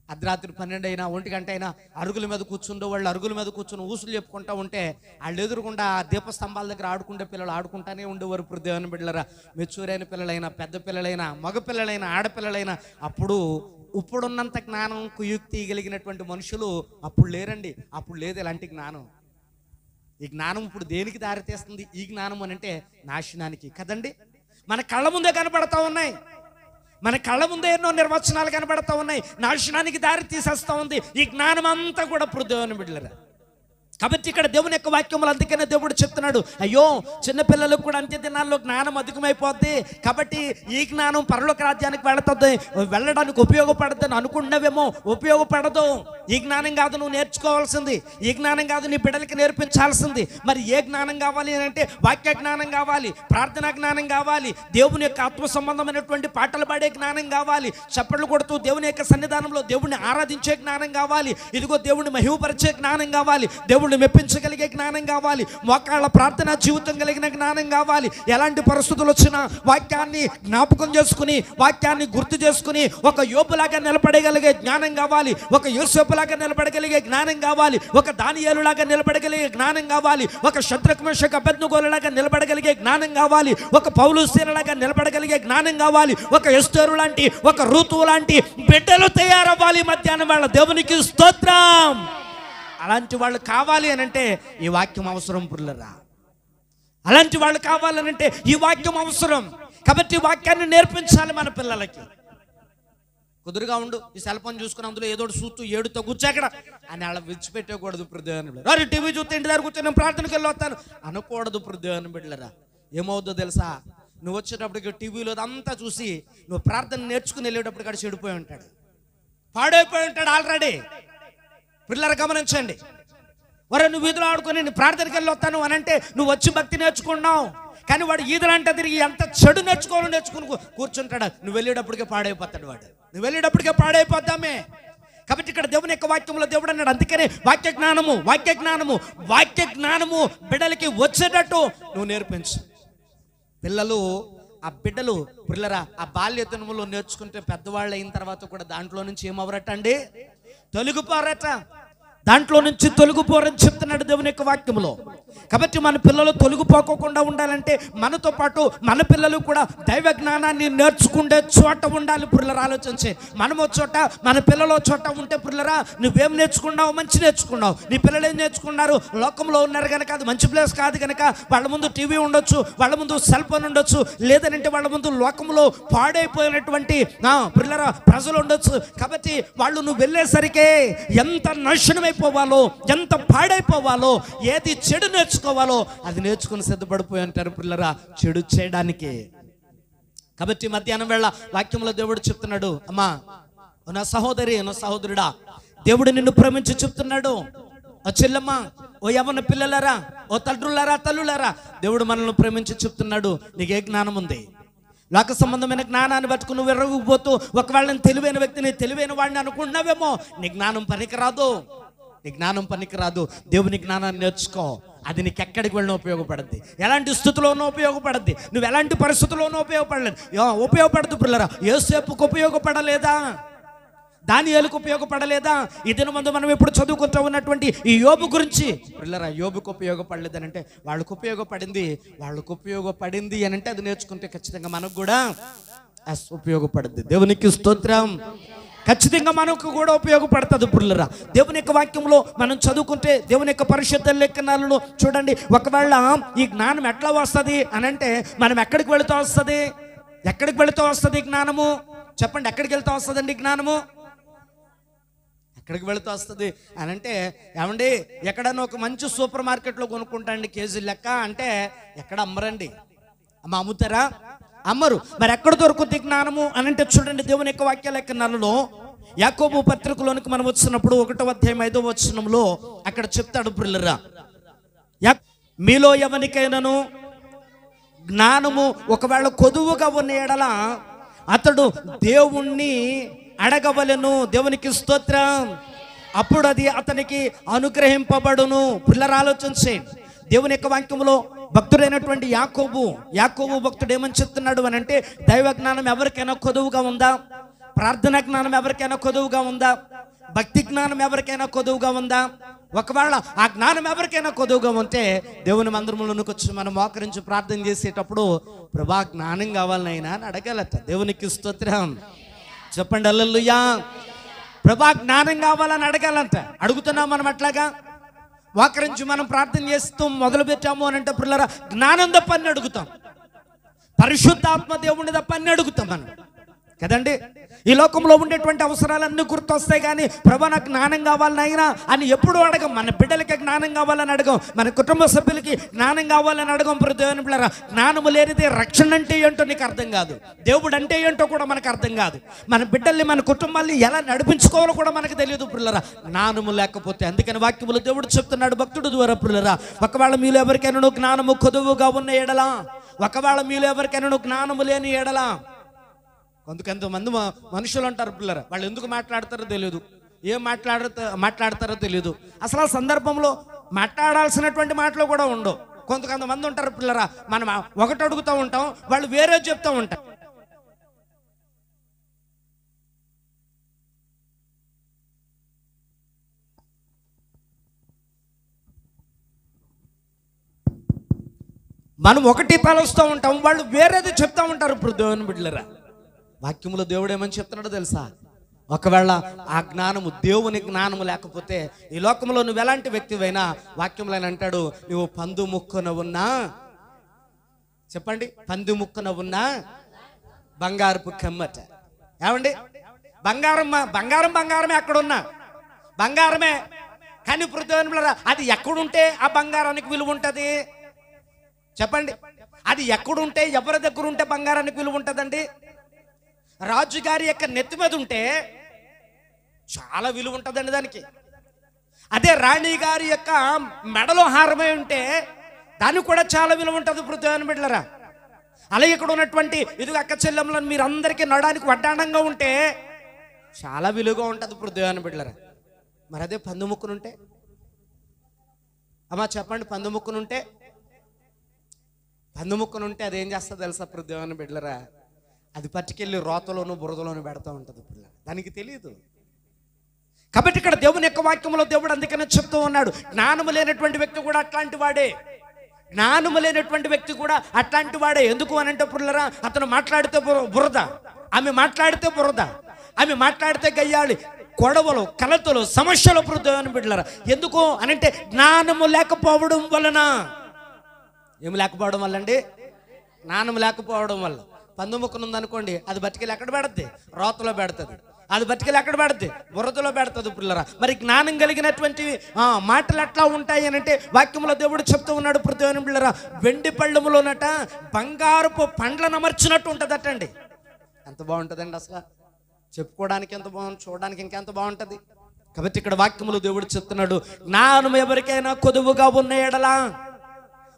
అర్ధరాత్రి 12 అయినా 1 గంట అయినా అరుగుల మీద కూర్చుండే వాళ్ళు అరుగుల మీద కూర్చుని ఊసులు చెప్పుకుంటూ ఉంటే వాళ్ళు ఎదురుకుండా ఆ దీపస్తంభాల దగ్గర ఆడుకుంటే పిల్లలు ఆడుకుంటానే ఉండేవారు. ప్రొద్దున బిడ్డలారా మెచ్యూరైన పిల్లలైనా, పెద్ద పిల్లలైనా, మగ పిల్లలైనా, ఆడపిల్లలైనా అప్పుడు ఇప్పుడున్నంత జ్ఞానం కుయుక్తి కలిగినటువంటి మనుషులు అప్పుడు లేరండి. అప్పుడు లేదు ఇలాంటి జ్ఞానం. ఈ జ్ఞానం ఇప్పుడు దేనికి దారితీస్తుంది? ఈ జ్ఞానం అని అంటే నాశనానికి కదండి. మన కళ్ళ ముందే కనపడతా ఉన్నాయి, మన కళ్ళ ముందే ఎన్నో నిర్వచనాలు కనబడతా ఉన్నాయి, నాశనానికి దారి తీసేస్తా ఉంది ఈ జ్ఞానం అంతా కూడా. ప్రొద్దున బిడ్డలారా కాబట్టి ఇక్కడ దేవుని యొక్క వాక్యములు అందుకనే దేవుడు చెప్తున్నాడు, అయ్యో చిన్నపిల్లలకు కూడా అంత్య దినాల్లో జ్ఞానం అధికమైపోద్ది కాబట్టి ఈ జ్ఞానం పరలోక రాజ్యానికి వెళ్ళడానికి ఉపయోగపడద్దని అనుకున్నవేమో, ఉపయోగపడదు. ఈ జ్ఞానం కాదు నువ్వు నేర్చుకోవాల్సింది, ఈ జ్ఞానం కాదు నీ బిడ్డలకి నేర్పించాల్సింది. మరి ఏ జ్ఞానం కావాలి అంటే వాక్య జ్ఞానం కావాలి, ప్రార్థనా జ్ఞానం కావాలి, దేవుని యొక్క ఆత్మ సంబంధమైనటువంటి పాటలు పాడే జ్ఞానం కావాలి, చప్పట్లు కొడుతూ దేవుని యొక్క సన్నిధానంలో దేవుడిని ఆరాధించే జ్ఞానం కావాలి, ఇదిగో దేవుడిని మహిమపరిచే జ్ఞానం కావాలి, దేవుడిని మెప్పించగలిగే జ్ఞానం కావాలి, మోకాళ్ళ ప్రార్థనా జీవితం కలిగిన జ్ఞానం కావాలి. ఎలాంటి పరిస్థితులు వచ్చినా వాక్యాన్ని జ్ఞాపకం చేసుకుని, వాక్యాన్ని గుర్తు చేసుకుని ఒక యోబులాగా నిలబడగలిగే జ్ఞానం కావాలి, ఒక యోసేపులాగా నిలబడగలిగే జ్ఞానం కావాలి, ఒక దానియేలులాగా నిలబడగలిగే జ్ఞానం కావాలి, ఒక శద్రక్ మేషక్ అబేద్నెగోలాగా నిలబడగలిగే జ్ఞానం కావాలి, ఒక పౌలు సీలలాగా నిలబడగలిగే జ్ఞానం కావాలి, ఒక ఎస్తేరు లాంటి, ఒక ఋతువు లాంటి బిడ్డలు తయారవ్వాలి. మధ్యాహ్నం వాళ్ళ దేవునికి స్తోత్రం. అలాంటి వాళ్ళు కావాలి అని అంటే ఈ వాక్యం అవసరం పుల్లరా. అలాంటి వాళ్ళు కావాలనంటే ఈ వాక్యం అవసరం. కాబట్టి వాక్యాన్ని నేర్పించాలి మన పిల్లలకి. కుదురుగా ఉండు, ఈ సెల్ ఫోన్ చూసుకుని అందులో ఏదో చూస్తూ ఏడుతో కూర్చాకడ అని అలా విడిచిపెట్టకూడదు. ప్రొద్దున టీవీ చూస్తే ఇంటి దగ్గర కూర్చొని నేను ప్రార్థనకి వెళ్ళి వస్తాను అనకూడదు. ప్రొద్దున బిడ్డలరా ఏమవుతుందో తెలుసా? నువ్వు వచ్చేటప్పటికి టీవీలో అంతా చూసి నువ్వు ప్రార్థన నేర్చుకుని వెళ్ళేటప్పుడు కాడ చెడిపోయి ఉంటాడు, పాడైపోయి ఉంటాడు ఆల్రెడీ. పిల్లలు గమనించండి. వరే నువ్వు వీధిలో ఆడుకొని నేను ప్రార్థనకి వెళ్ళి వస్తాను అని అంటే నువ్వు వచ్చి భక్తి నేర్చుకున్నావు, కానీ వాడు ఈదులంటే తిరిగి ఎంత చెడు నేర్చుకుని కూర్చుంటాడు. నువ్వు వెళ్ళేటప్పటికే పాడైపోతాడు వాడు, నువ్వు వెళ్ళేటప్పటికే పాడైపోతామే. కాబట్టి ఇక్కడ దేవుని యొక్క వాక్యంలో దేవుడు అన్నాడు, అందుకనే వాక్య జ్ఞానము బిడ్డలకి వచ్చేటట్టు నువ్వు నేర్పించు. పిల్లలు ఆ బిడ్డలు పిల్లరా ఆ బాల్యతనములో నేర్చుకుంటే పెద్దవాళ్ళు అయిన తర్వాత కూడా దాంట్లో నుంచి ఏమవరట అండి? తొలగిపోరట. దాంట్లో నుంచి తొలగిపోరని చెప్తున్నాడు దేవుని యొక్క వాక్యంలో. కాబట్టి మన పిల్లలు తొలగిపోకుండా ఉండాలంటే మనతో పాటు మన పిల్లలు కూడా దైవ జ్ఞానాన్ని నేర్చుకుంటే చోట ఉండాలి. పిల్లలు ఆలోచించే మనము చోట, మన పిల్లలు చోట ఉంటే పిల్లరా నువ్వేం నేర్చుకున్నావు? మంచి నేర్చుకున్నావు. నీ పిల్లలు ఏం నేర్చుకున్నారు? లోకంలో ఉన్నారు కనుక అది మంచి ప్లేస్ కాదు కనుక వాళ్ళ ముందు టీవీ ఉండొచ్చు, వాళ్ళ ముందు సెల్ ఫోన్ ఉండొచ్చు, లేదంటే వాళ్ళ ముందు లోకంలో పాడైపోయినటువంటి పిల్లరా ప్రజలు ఉండొచ్చు. కాబట్టి వాళ్ళు నువ్వు వెళ్ళేసరికి ఎంత నాశనమైపోవాలో, ఎంత పాడైపోవాలో, ఏది చెడు నేర్చుకోవాలో అది నేర్చుకుని సిద్ధపడిపోయి ఉంటారు పిల్లరా చెడు చేయడానికి. కాబట్టి మధ్యాహ్నం వేళ వాక్యంలో దేవుడు చెప్తున్నాడు, అమ్మా నా సహోదరి, నా సహోదరుడా, దేవుడు నిన్ను ప్రేమించి చెప్తున్నాడు. ఓ చెల్లమ్మ, ఓ యవ్వన పిల్లలారా, ఓ తండ్రులారా, తల్లులారా, దేవుడు మనల్ని ప్రేమించి చెప్తున్నాడు, నీకు ఏ జ్ఞానం ఉంది? లోక సంబంధమైన జ్ఞానాన్ని బట్టుకు నువ్వు ఎర్రగిపోతూ ఒకవేళ నేను తెలివైన వ్యక్తిని, తెలివైన వాడిని అనుకుంటున్నావేమో. నీ జ్ఞానం పనికిరాదు, నీ జ్ఞానం పనికిరాదు. దేవుని జ్ఞానాన్ని నేర్చుకో, అది నీకు ఎక్కడికి వెళ్ళినా ఉపయోగపడుద్ది, ఎలాంటి స్థితిలోనూ ఉపయోగపడుద్ది, నువ్వు ఎలాంటి పరిస్థితుల్లోనూ ఉపయోగపడదు పిల్లరా. యోసేపుకు ఉపయోగపడలేదా? దానియేలుకు ఉపయోగపడలేదా? ఈ దిన ముందు మనం ఎప్పుడు చదువుకుంటూ ఉన్నటువంటి ఈ యోబు గురించి పిల్లరా, యోబుకు ఉపయోగపడలేదని అంటే వాళ్ళకు ఉపయోగపడింది అని అంటే అది నేర్చుకుంటే ఖచ్చితంగా మనకు కూడా ఉపయోగపడుద్ది. దేవునికి స్తోత్రం. ఖచ్చితంగా మనకు కూడా ఉపయోగపడుతుంది పిల్లరా. దేవుని యొక్క వాక్యంలో మనం చదువుకుంటే, దేవుని యొక్క పరిశుద్ధ లేఖనాలను చూడండి. ఒకవేళ ఈ జ్ఞానం ఎట్లా వస్తుంది అని అంటే మనం ఎక్కడికి వెళుతూ వస్తుంది? ఎక్కడికి వెళుతూ వస్తుంది జ్ఞానము? చెప్పండి, ఎక్కడికి వెళ్తూ వస్తుందండి జ్ఞానము? ఎక్కడికి వెళుతూ వస్తుంది అని అంటే, ఏమండి ఎక్కడన్నా ఒక మంచి సూపర్ మార్కెట్లో కొనుక్కుంటాండి కేజీ లెక్క అంటే ఎక్కడ అమ్మరండి. అమ్మ అమ్ముతారా? అమ్మరు. మరి ఎక్కడ దొరుకుతుంది జ్ఞానము అని అంటే చూడండి, దేవుని యొక్క వాక్య లేఖనాలలో యాకోబు పత్రికలోనికి మనం వచ్చినప్పుడు 1వ అధ్యాయం 5వ వచనంలో అక్కడ చెప్తాడు పిల్లరా, మీలో ఎవరికైనాను జ్ఞానము ఒకవేళ కొదువుగా ఉన్న ఎడల అతడు దేవుణ్ణి అడగవలెను. దేవునికి స్తోత్రం. అప్పుడు అది అతనికి అనుగ్రహింపబడును. పిల్లలు ఆలోచించే దేవుని యొక్క వాక్యంలో భక్తుడైనటువంటి యాకోబు భక్తుడు ఏమని చెప్తున్నాడు అని అంటే, దైవ జ్ఞానం ఎవరికైనా కొదువుగా ఉందా? ప్రార్థనా జ్ఞానం ఎవరికైనా కొదువుగా ఉందా? భక్తి జ్ఞానం ఎవరికైనా కొదువుగా ఉందా? ఒకవేళ ఆ జ్ఞానం ఎవరికైనా కొదువుగా ఉంటే దేవుని మందిరంలోనికి వచ్చి మనం మోకరించి ప్రార్థన చేసేటప్పుడు, ప్రభా జ్ఞానం కావాలనైనా అని అడగాలట. దేవునికి స్తోత్రం. చెప్పండి హల్లెలూయా. ప్రభా జ్ఞానం కావాలని అడగాలంట. అడుగుతున్నాం మనం అట్లాగా? మోకరించి మనం ప్రార్థన చేస్తూ మొదలు పెట్టాము అని అంటే పిల్లరా, జ్ఞానం తప్ప అన్ని అడుగుతాం, పరిశుద్ధాత్మ దేవుని తప్ప అన్ని అడుగుతాం మనం కదండి. ఈ లోకంలో ఉండేటువంటి అవసరాలన్నీ గుర్తొస్తాయి, కానీ ప్రభా నాకు జ్ఞానం కావాలనైనా అని ఎప్పుడు అడగం. మన బిడ్డలకి జ్ఞానం కావాలని అడగం, మన కుటుంబ సభ్యులకి జ్ఞానం కావాలని అడగం. దేవుని పిల్లరా, జ్ఞానము లేనిదే రక్షణ అంటే ఏంటో నీకు అర్థం కాదు, దేవుడు అంటే ఏంటో కూడా మనకు అర్థం కాదు, మన బిడ్డల్ని మన కుటుంబాన్ని ఎలా నడిపించుకోవాలో కూడా మనకు తెలియదు పిల్లరా, జ్ఞానము లేకపోతే. అందుకని వాక్యములు దేవుడు చెప్తున్నాడు భక్తుడు ద్వారా, పిల్లరా ఒకవేళ మీలో ఎవరికైనా జ్ఞానము కొదువుగా ఉన్న ఎడలా, ఒకవేళ మీలో ఎవరికైనా జ్ఞానము లేని ఎడలా. కొంతమంది మనుషులు అంటారు పిల్లరా, వాళ్ళు ఎందుకు మాట్లాడతారో తెలియదు, ఏం మాట్లాడతారో తెలియదు, అసలు ఆ సందర్భంలో మాట్లాడాల్సినటువంటి మాటలు కూడా ఉండవు. కొంతమంది ఉంటారు పిల్లరా, మనం ఒకటి అడుగుతూ ఉంటాం, వాళ్ళు వేరే చెప్తూ ఉంటారు. మనం ఒకటి తలస్తూ ఉంటాం, వాళ్ళు వేరేది చెప్తా ఉంటారు. ఇప్పుడు దేవుని బిడ్డలరా, వాక్యములో దేవుడు ఏమని చెప్తున్నాడో తెలుసా? ఒకవేళ ఆ జ్ఞానము, దేవుని జ్ఞానము లేకపోతే ఈ లోకంలో నువ్వు ఎలాంటి వ్యక్తివైనా, వాక్యంలో అంటాడు, నువ్వు పందు ముక్కున ఉన్నా, చెప్పండి, పంది ముక్కున ఉన్నా బంగారపు కమ్మట. ఏమండి, బంగారమే ఎక్కడున్నా బంగారమే. కానీ ఇప్పుడు అది ఎక్కడుంటే ఆ బంగారానికి విలువ ఉంటుంది? చెప్పండి, అది ఎక్కడుంటే, ఎవరి దగ్గర ఉంటే బంగారానికి విలువ ఉంటుందండి? రాజుగారి యొక్క నెత్తి మీద ఉంటే చాలా విలువ ఉంటుందండి దానికి. అదే రాణి గారి యొక్క మెడలో హారమై ఉంటే దానికి కూడా చాలా విలువ ఉంటుంది. ఇప్పుడు దేవుని బిడ్డలారా, అలాగే ఇక్కడ ఉన్నటువంటి ఇదిగో అక్క చెల్లెమ్మలను మీరు అందరికీ నడడానికి వడ్డాణంగా ఉంటే చాలా విలువగా ఉంటుంది. ఇప్పుడు దేవుని బిడ్డలారా, మరి అదే పందు ముక్కునుంటే, అమ్మా చెప్పండి, పందు ముక్కునుంటే అదేం చేస్తుంది తెలుసా? ఇప్పుడు దేవుని బిడ్డలారా, అది పట్టుకెళ్ళి రోతలోను బురదలోను పెడతా ఉంటుంది పిల్ల, దానికి తెలియదు. కాబట్టి ఇక్కడ దేవుని యొక్క వాక్యంలో దేవుడు అందుకనే చెప్తూ ఉన్నాడు, జ్ఞానము లేనటువంటి వ్యక్తి కూడా అట్లాంటి వాడే. జ్ఞానము లేనటువంటి వ్యక్తి కూడా అట్లాంటి వాడే. ఎందుకు అని అంటే పుల్లరా, అతను మాట్లాడితే బురద, ఆమె మాట్లాడితే బురద, ఆమె మాట్లాడితే గయ్యాళి, గొడవలు, కలతలు, సమస్యలు పురుద్దామని బిడ్డలారా. ఎందుకు అనంటే జ్ఞానము లేకపోవడం వలన. ఏమి లేకపోవడం వల్ల అండి? జ్ఞానం లేకపోవడం వల్ల. పందుముక్కను ఉందనుకోండి, అది బతికెళ్ళి ఎక్కడ పెడుతుంది? రోతలో పెడుతుంది. అది బతికెళ్ళి ఎక్కడ పెడుతుంది? బురదలో పెడుతుంది పుల్లరా. మరి జ్ఞానం కలిగినటువంటి మాటలు ఎట్లా ఉంటాయి అని అంటే వాక్యంలో దేవుడు చెప్తూ ఉన్నాడు పురుద్దామని బిడ్డలారా, వెండి పళ్ళములోనట బంగారపు పండ్లను అమర్చినట్టు ఉంటుందటండి. ఎంత బాగుంటుందండి అసలు, చెప్పుకోవడానికి ఎంత బాగుంది, చూడడానికి ఇంకెంత బాగుంటుంది. కాబట్టి ఇక్కడ వాక్యములు దేవుడు చెప్తున్నాడు, జ్ఞానం ఎవరికైనా కొదువుగా ఉన్న ఎడలా,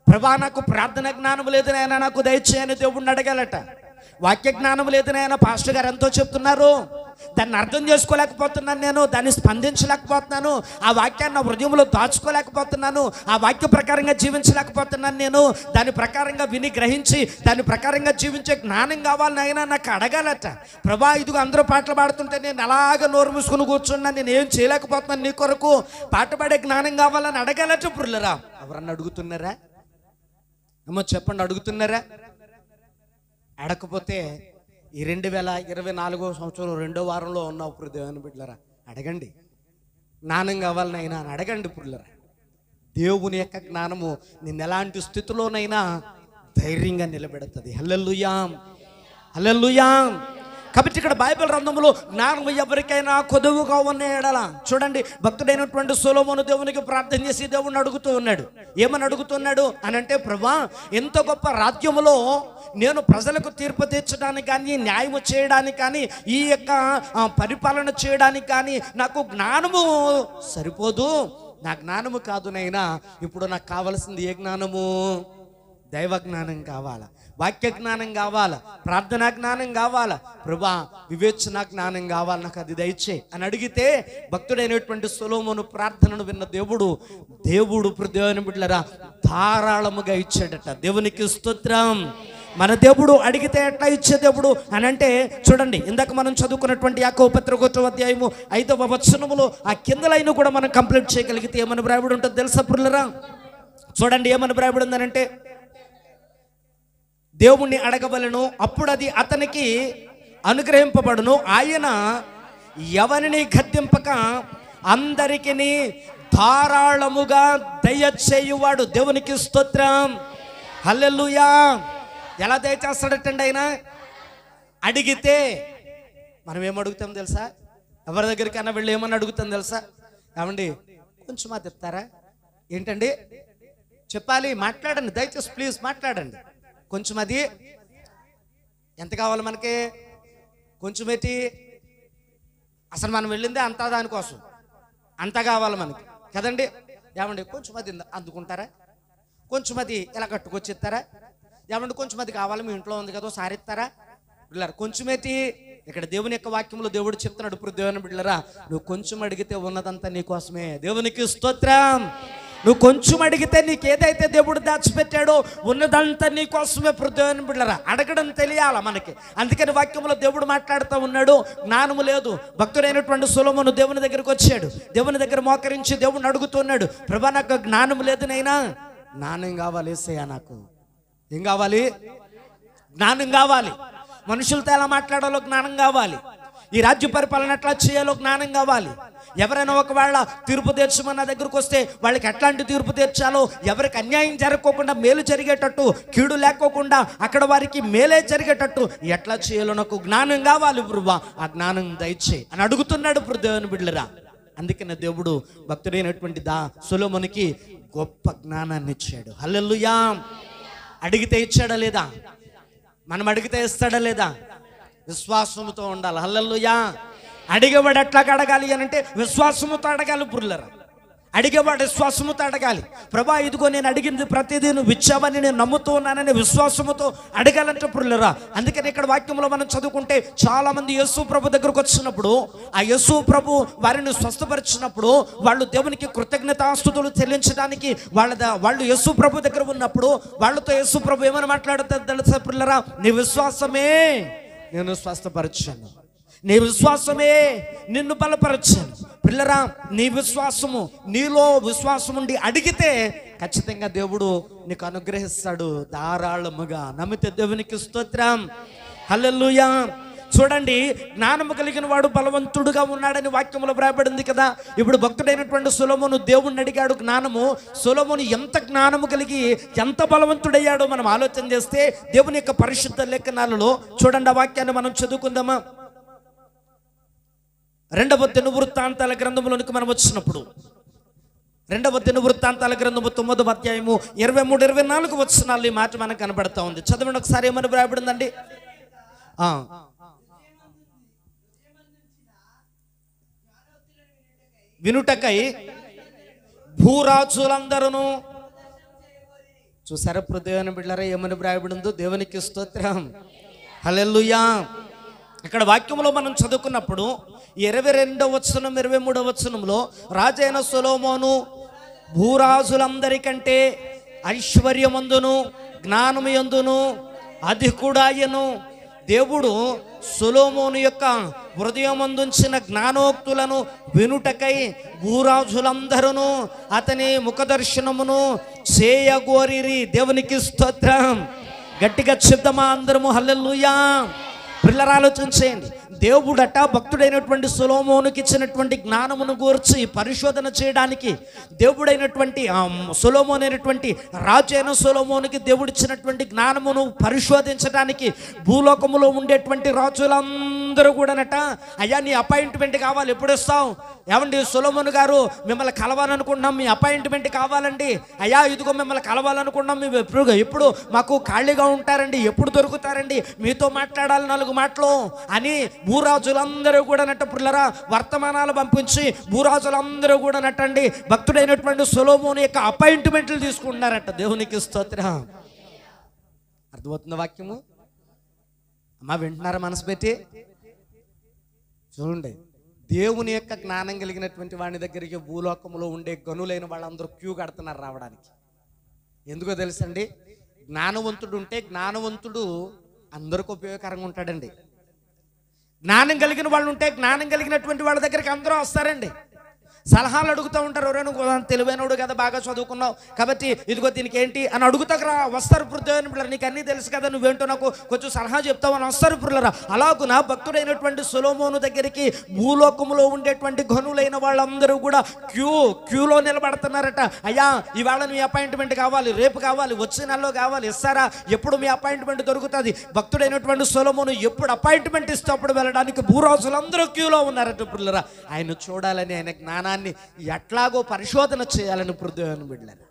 ప్రభా నాకు ప్రార్థన జ్ఞానం లేదు నాయన నాకు దయచేయని దేవుడిని అడగాలట. వాక్య జ్ఞానం లేదు నాయన పాస్టర్ గారు ఎంతో చెప్తున్నారు, దాన్ని అర్థం చేసుకోలేకపోతున్నాను, నేను దాన్ని స్పందించలేకపోతున్నాను, ఆ వాక్యాన్ని నా హృదయంలో దాచుకోలేకపోతున్నాను, ఆ వాక్య ప్రకారంగా జీవించలేకపోతున్నాను, నేను దాని ప్రకారంగా విని గ్రహించి దాని ప్రకారంగా జీవించే జ్ఞానం కావాలి నాయన నాకు అడగాలట. ప్రభా ఇదిగో అందరూ పాటలు పాడుతుంటే నేను అలాగ నోరు మూసుకుని కూర్చున్నా, నేను ఏం చేయలేకపోతున్నాను, నీ కొరకు పాట పాడే జ్ఞానం కావాలని అడగాలట. పుల్లరా ఎవరన్నా అడుగుతున్నారా? అమ్మో చెప్పండి, అడుగుతున్నారా? అడగకపోతే ఈ 2024 సంవత్సరం 2వ వారంలో ఉన్న ఇప్పుడు దేవుని బిడ్డలారా, అడగండి, జ్ఞానం కావాలని అయినా అడగండి పుల్లరా. దేవుని యొక్క జ్ఞానము నిన్ను ఎలాంటి స్థితిలోనైనా ధైర్యంగా నిలబెడుతుంది. హల్లెలూయా, హల్లెలూయా. కాబట్టి ఇక్కడ బైబిల్ గ్రంథంలో జ్ఞానం ఎవరికైనా కొదువుగా ఉన్న ఎడల, చూడండి భక్తుడైనటువంటి సొలొమోను దేవునికి ప్రార్థన చేసి దేవుణ్ణి అడుగుతూ ఉన్నాడు. ఏమని అడుగుతున్నాడు అని అంటే, ప్రభా ఎంత గొప్ప రాజ్యములో నేను ప్రజలకు తీర్పు తీర్చడానికి కానీ, న్యాయము చేయడానికి కానీ, ఈ యొక్క పరిపాలన చేయడానికి కానీ నాకు జ్ఞానము సరిపోదు. నా జ్ఞానము కాదు నైనా, ఇప్పుడు నాకు కావలసింది ఏ జ్ఞానము? దైవ జ్ఞానం కావాలా, వాక్య జ్ఞానం కావాలా, ప్రార్థనా జ్ఞానం కావాలా, ప్రభా వివేచన జ్ఞానం కావాలి, నాకు అది దయచే అని అడిగితే భక్తుడైనటువంటి సొలొమోను ప్రార్థనను విన్న దేవుడు దేవుని బిడ్డలారా ధారాళముగా ఇచ్చాడట. దేవునికి స్తోత్రం. మన దేవుడు అడిగితే ఎట్లా ఇచ్చే దేవుడు అని అంటే, చూడండి ఇందాక మనం చదువుకున్నటువంటి యాకోబు పత్రిక 1వ అధ్యాయము 5వ వచనములో ఆ కింద లైన్ కూడా మనం కంప్లీట్ చేయగలిగితే ఏమని వ్రాయబడి ఉంటుంది తెలుసా పుల్లరా? చూడండి ఏమని వ్రాయబడి ఉందనంటే, దేవుణ్ణి అడగవలను, అప్పుడు అది అతనికి అనుగ్రహింపబడును, ఆయన ఎవరిని గద్దింపక అందరికీ ధారాళముగా దయచేయువాడు. దేవునికి స్తోత్రం, హల్లెలూయా. ఎలా దయచేస్తాడటండి ఆయన? అడిగితే. మనం ఏమడుగుతాం తెలుసా? ఎవరి దగ్గరికైనా వెళ్ళి ఏమని అడుగుతాం తెలుసా? ఏమండి కొంచెం అది చెప్తారా? ఏంటండి చెప్పాలి, మాట్లాడండి దయచేసి, ప్లీజ్ మాట్లాడండి. కొంచెం అది ఎంత కావాలి మనకి? కొంచెం ఏంటి? అసలు మనం వెళ్ళిందే అంతా దానికోసం, అంతా కావాలి మనకి కదండి. ఏమండి కొంచెం అది అందుకుంటారా? కొంచెం అది ఎలా కట్టుకొచ్చిస్తారా? ఏమండి కొంచెం అది కావాలి, మీ ఇంట్లో ఉంది కదా సారిస్తారా? బిడ్డలారా కొంచెం ఏంటి? ఇక్కడ దేవుని యొక్క వాక్యంలో దేవుడు చెప్తున్నాడు, ఇప్పుడు దేవుని బిడ్డలారా నువ్వు కొంచెం అడిగితే ఉన్నదంతా నీకోసమే. దేవునికి స్తోత్రం. నువ్వు కొంచెం అడిగితే నీకు ఏదైతే దేవుడు దాచిపెట్టాడో ఉన్నదంతా నీకోసమే. దేవుని బిడ్డలారా అడగడం తెలియాల మనకి. అందుకని వాక్యంలో దేవుడు మాట్లాడుతూ ఉన్నాడు, జ్ఞానము లేదు. భక్తుడైనటువంటి సొలొమోను దేవుని దగ్గరికి వచ్చాడు, దేవుని దగ్గర మోకరించి దేవుడిని అడుగుతున్నాడు, ప్రభా నాకు జ్ఞానం లేదు నైనా, జ్ఞానం కావాలి యేసయ్యా, నాకు ఏం కావాలి? జ్ఞానం కావాలి. మనుషులతో ఎలా మాట్లాడాలో జ్ఞానం కావాలి, ఈ రాజ్య పరిపాలన ఎట్లా చేయాలో జ్ఞానం కావాలి. ఎవరైనా ఒకవేళ తీర్పు తీర్చమన్న దగ్గరకు వస్తే వాళ్ళకి ఎట్లాంటి తీర్పు తీర్చాలో, ఎవరికి అన్యాయం జరగకోకుండా మేలు జరిగేటట్టు, కీడు లేకోకుండా అక్కడ వారికి మేలే జరిగేటట్టు ఎట్లా చేయాలో నాకు జ్ఞానం కావాలి ప్రభువా, ఆ జ్ఞానం దయచేయి అని అడుగుతున్నాడు దేవుని బిడ్డలారా. అందుకనే దేవుడు భక్తుడైనటువంటి సొలొమోనుకి గొప్ప జ్ఞానాన్ని ఇచ్చాడు. హల్లెలూయా. అడిగితే ఇచ్చాడా లేదా? మనం అడిగితే ఇస్తాడా లేదా? విశ్వాసముతో ఉండాలి. హల్లెలూయా. అడిగేవాడు ఎట్లా అడగాలి అని అంటే విశ్వాసముతో అడగాలి పుల్లరా. అడిగేవాడు విశ్వాసముతో అడగాలి. ప్రభా ఇదిగో నేను అడిగింది ప్రతిదీ నువ్వు ఇచ్చావని నేను నమ్ముతూ ఉన్నానని విశ్వాసముతో అడగాలంటే పుల్లరా. అందుకని ఇక్కడ వాక్యంలో మనం చదువుకుంటే చాలా మంది యేసు ప్రభు దగ్గరకు వచ్చినప్పుడు, ఆ యేసు ప్రభు వారిని స్వస్థపరిచినప్పుడు వాళ్ళు దేవునికి కృతజ్ఞతాస్తుతులు చెల్లించడానికి వాళ్ళు యేసు ప్రభు దగ్గర ఉన్నప్పుడు వాళ్ళతో యేసు ప్రభు ఏమని మాట్లాడుతారు తెలుసా పుల్లరా? నీ విశ్వాసమే నేను స్వస్థపరిచాను, నీ విశ్వాసమే నిన్ను బలపరచాను. పిల్లరా, నీ విశ్వాసము, నీలో విశ్వాసం ఉండి అడిగితే ఖచ్చితంగా దేవుడు నీకు అనుగ్రహిస్తాడు ధారాళముగా. నమ్మితే దేవునికి స్తోత్రం, హల్లెలూయా. చూడండి, జ్ఞానము కలిగిన వాడు బలవంతుడుగా ఉన్నాడని వాక్యంలో వ్రాయబడింది కదా. ఇప్పుడు భక్తుడైనటువంటి సొలొమోను దేవుణ్ణి అడిగాడు జ్ఞానము. సొలొమోను ఎంత జ్ఞానము కలిగి ఎంత బలవంతుడయ్యాడో మనం ఆలోచన చేస్తే దేవుని యొక్క పరిశుద్ధ లేఖనాలలో చూడండి, ఆ వాక్యాన్ని మనం చదువుకుందామా. 2వ దినవృత్తాంతాల గ్రంథంలోనికి మనం వచ్చినప్పుడు 2వ దినవృత్తాంతాల గ్రంథము 9వ అధ్యాయము 23-24 వచనాలు ఈ మాట మనకు కనబడతా ఉంది. చదవండి ఒకసారి, ఏమని వ్రాయబడిందండి? వినుటకై భూరాజులందరూ. చూసారా హృదయాన్ని బిడ్డలారా, ఏమని వ్రాయబడిందో? దేవునికి స్తోత్రం, హల్లెలూయా. ఇక్కడ వాక్యంలో మనం చదువుకున్నప్పుడు 22వ వచనం 23వ వచనంలో రాజైన సొలొమోను భూరాజులందరికంటే ఐశ్వర్యమందును జ్ఞానముయందును అధికుడాయను. దేవుడు సొలొమోను యొక్క హృదయమందుంచిన జ్ఞానోక్తులను వినుటకై భూరాజులందరూ అతని ముఖదర్శనమును చేయగోరిరి. దేవునికి స్తోత్రం. గట్టిగా చెప్దామా అందరము హల్లెలూయా. పిల్లలు ఆలోచించేయండి, దేవుడట భక్తుడైనటువంటి సొలొమోనుకి ఇచ్చినటువంటి జ్ఞానమును గూర్చి పరిశోధన చేయడానికి, దేవుడైనటువంటి సొలొమోను అయినటువంటి రాజు అయిన సొలొమోనుకి దేవుడిచ్చినటువంటి జ్ఞానమును పరిశోధించడానికి భూలోకములో ఉండేటువంటి రాజులందరూ కూడానట, అయ్యా నీ అపాయింట్మెంట్ కావాలి, ఎప్పుడు ఇస్తావు? ఏమండి సొలొమోను గారు, మిమ్మల్ని కలవాలనుకుంటున్నాం, మీ అపాయింట్మెంట్ కావాలండి. అయ్యా ఇదిగో మిమ్మల్ని కలవాలనుకుంటున్నాం, మేము ఎప్పుడు మాకు ఖాళీగా ఉంటారండి, ఎప్పుడు దొరుకుతారండి, మీతో మాట్లాడాలి 4 మాటలు అని భూరాజులందరూ కూడా నట్ట పిల్లరా వర్తమానాలు పంపించి భూరాజులందరూ కూడా నట్టండి భక్తుడైనటువంటి సొలొమోను యొక్క అపాయింట్మెంట్లు తీసుకుంటున్నారట. దేవునికి స్తోత్రం. అర్థమవుతుంది వాక్యము? అమ్మా వింటున్నారా మనసు పెట్టి? చూడండి, దేవుని యొక్క జ్ఞానం కలిగినటువంటి వాడి దగ్గరికి భూలోకంలో ఉండే గనులైన వాళ్ళందరూ క్యూ కడుతున్నారు రావడానికి. ఎందుకో తెలుసండి, జ్ఞానవంతుడు ఉంటే జ్ఞానవంతుడు అందరికి ఉపయోగకరంగా ఉంటాడండి. జ్ఞానం కలిగిన వాళ్ళు ఉంటే జ్ఞానం కలిగినటువంటి వాళ్ళ దగ్గరికి అందరూ వస్తారండి. సలహాలు అడుగుతూ ఉంటారు. ఎవరైనా తెలివైనడు కదా, బాగా చదువుకున్నావు కాబట్టి ఇదిగో దీనికి ఏంటి అని అడుగుతాక వస్తారు. వృద్ధులైన పిల్లలు, నీకు అన్నీ తెలుసు కదా, నువ్వేంటో నాకు కొంచెం సలహా చెప్తావు అని వస్తారు పిల్లరా. అలాగున భక్తుడైనటువంటి సొలొమోను దగ్గరికి భూలోకములో ఉండేటువంటి గనులైన వాళ్ళందరూ కూడా క్యూలో నిలబడుతున్నారట. అయ్యా ఇవాళ మీ అపాయింట్మెంట్ కావాలి, రేపు కావాలి, వచ్చే నెలలో కావాలి, ఇస్తారా? ఎప్పుడు మీ అపాయింట్మెంట్ దొరుకుతుంది? భక్తుడైనటువంటి సొలొమోను ఎప్పుడు అపాయింట్మెంట్ ఇస్తే అప్పుడు వెళ్ళడానికి భూరాజులందరూ క్యూలో ఉన్నారట పిల్లరా. ఆయన చూడాలని, ఆయన జ్ఞానాన్ని ఎట్లాగో పరిశోధన చేయాలని హృదయాన్ని బిడ్డలారా.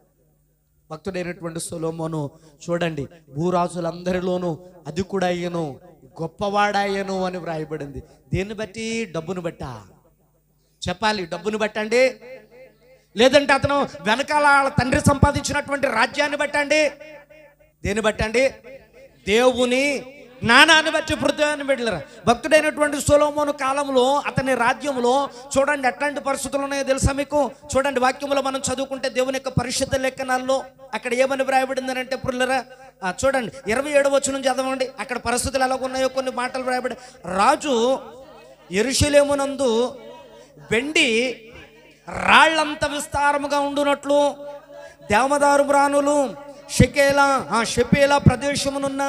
భక్తుడైనటువంటి సొలొమోను చూడండి, భూరాజులందరిలోనూ అధికుడయ్యను, గొప్పవాడాయను అని వ్రాయబడింది. దేన్ని బట్టి? డబ్బును బట్ట చెప్పాలి. డబ్బును బట్టండి, లేదంటే అతను వెనకాల తండ్రి సంపాదించినటువంటి రాజ్యాన్ని బట్టండి. దేన్ని బట్టండి? దేవుని జ్ఞానాన్ని బట్టి హృదయాన్ని బిడ్డలారా. భక్తుడైనటువంటి సొలొమోను కాలంలో అతని రాజ్యంలో చూడండి ఎట్లాంటి పరిస్థితులు ఉన్నాయో తెలుసా మీకు? చూడండి వాక్యంలో మనం చదువుకుంటే దేవుని యొక్క పరిశుద్ధ లేఖనాల్లో అక్కడ ఏమని వ్రాయబడింది అంటే పిల్లరా చూడండి 27వ వచనం చదవండి. అక్కడ పరిస్థితులు ఎలా ఉన్నాయో కొన్ని మాటలు వ్రాయబడి, రాజు యెరూషలేమునందు వెండి రాళ్లంత విస్తారముగా ఉండునట్లు దేవదారు బ్రానులు షెపేలా ప్రదేశమునున్న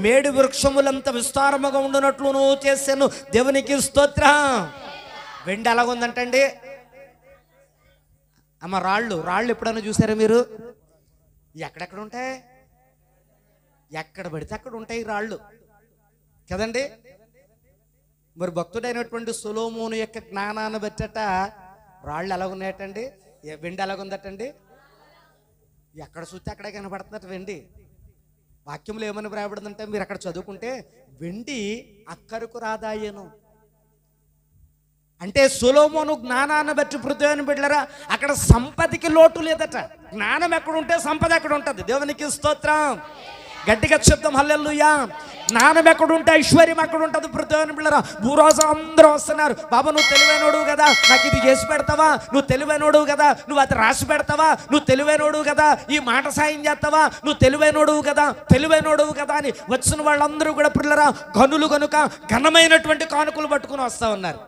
మేడి వృక్షములంత విస్తారముగా ఉండునట్లును చేశాను. దేవునికి స్తోత్రం. వెండి ఎలాగుందంటండి అమ్మ? రాళ్ళు ఎప్పుడన్నా చూసారా మీరు? ఎక్కడెక్కడ ఉంటాయి? ఎక్కడ పడితే అక్కడ ఉంటాయి రాళ్ళు కదండి. మరి భక్తుడైనటువంటి సొలొమోను యొక్క జ్ఞానాన్ని బట్టట రాళ్ళు ఎలాగున్నాయటండి? వెండి ఎలాగుందటండి? ఎక్కడ చూస్తే అక్కడే కనపడుతుందట వెండి. వాక్యంలో ఏమని వ్రాయబడిందంటే మీరు అక్కడ చదువుకుంటే వెండి అక్కరకు రాదాయను అంటే సొలొమోను జ్ఞానాన్ని బట్టి హృదయాన్ని బిడ్డలారా అక్కడ సంపదకి లోటు లేదట. జ్ఞానం ఎక్కడుంటే సంపద ఎక్కడ ఉంటుంది. దేవునికి స్తోత్రం. గట్టిగా చెప్తాం హల్లెలూయా. జ్ఞానం ఎక్కడుంటే ఐశ్వర్యం ఎక్కడ ఉంటుంది. హృదయాన్ని బిడ్డలారా భూరాజు అందరూ వస్తున్నారు. బాబా నువ్వు తెలివైనోడు కదా, నాకు ఇది చేసి పెడతావా? నువ్వు తెలివైనోడు కదా, నువ్వు అది రాసి పెడతావా? నువ్వు తెలివైనోడు కదా, ఈ మాట సాయం చేస్తావా? నువ్వు తెలివైనోడు కదా అని వచ్చిన వాళ్ళందరూ కూడా పిల్లరా గనులు కనుక ఘనమైనటువంటి కానుకలు పట్టుకుని వస్తా ఉన్నారు.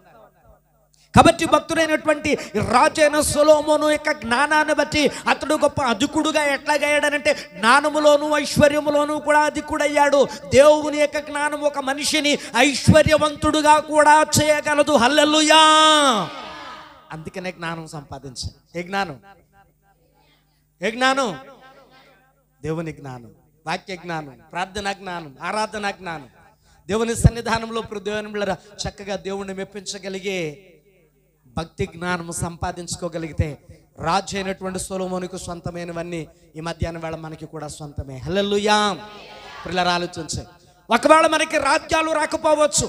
కాబట్టి భక్తుడైనటువంటి రాజైన సొలొమోను యొక్క జ్ఞానాన్ని బట్టి అతడు గొప్ప అధికుడుగా ఎట్లాగయ్యాడనంటే జ్ఞానములోను ఐశ్వర్యములోను కూడా అధికుడయ్యాడు. దేవుని యొక్క జ్ఞానం ఒక మనిషిని ఐశ్వర్యవంతుడుగా కూడా చేయగలదు. హల్లెలూయా. అందుకనే జ్ఞానం సంపాదించాలి. ఏ జ్ఞానం? దేవుని జ్ఞానం, వాక్య జ్ఞానం, ప్రార్థనా జ్ఞానం, ఆరాధనా జ్ఞానం, దేవుని సన్నిధానంలో దేవుని చక్కగా దేవుణ్ణి మెప్పించగలిగే భక్తి జ్ఞానం సంపాదించుకోగలిగితే రాజు అయినటువంటి సొలొమోనుకు సొంతమైనవన్నీ ఈ మధ్యాహ్నం వేళ మనకి కూడా సొంతమే. హల్లెలూయా. పిల్లలు ఆలోచించే, ఒకవేళ మనకి రాజ్యాలు రాకపోవచ్చు,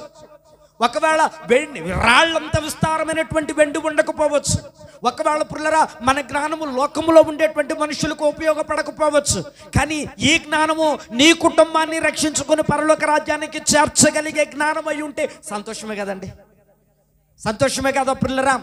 ఒకవేళ వెండి రాళ్ళంత విస్తారమైనటువంటి వెండి ఉండకపోవచ్చు, ఒకవేళ పిల్లరా మన జ్ఞానము లోకములో ఉండేటువంటి మనుషులకు ఉపయోగపడకపోవచ్చు, కానీ ఈ జ్ఞానము నీ కుటుంబాన్ని రక్షించుకుని పరలోక రాజ్యానికి చేర్చగలిగే జ్ఞానం అయి ఉంటే సంతోషమే కదండి, సంతోషమే కదా పిల్లరా.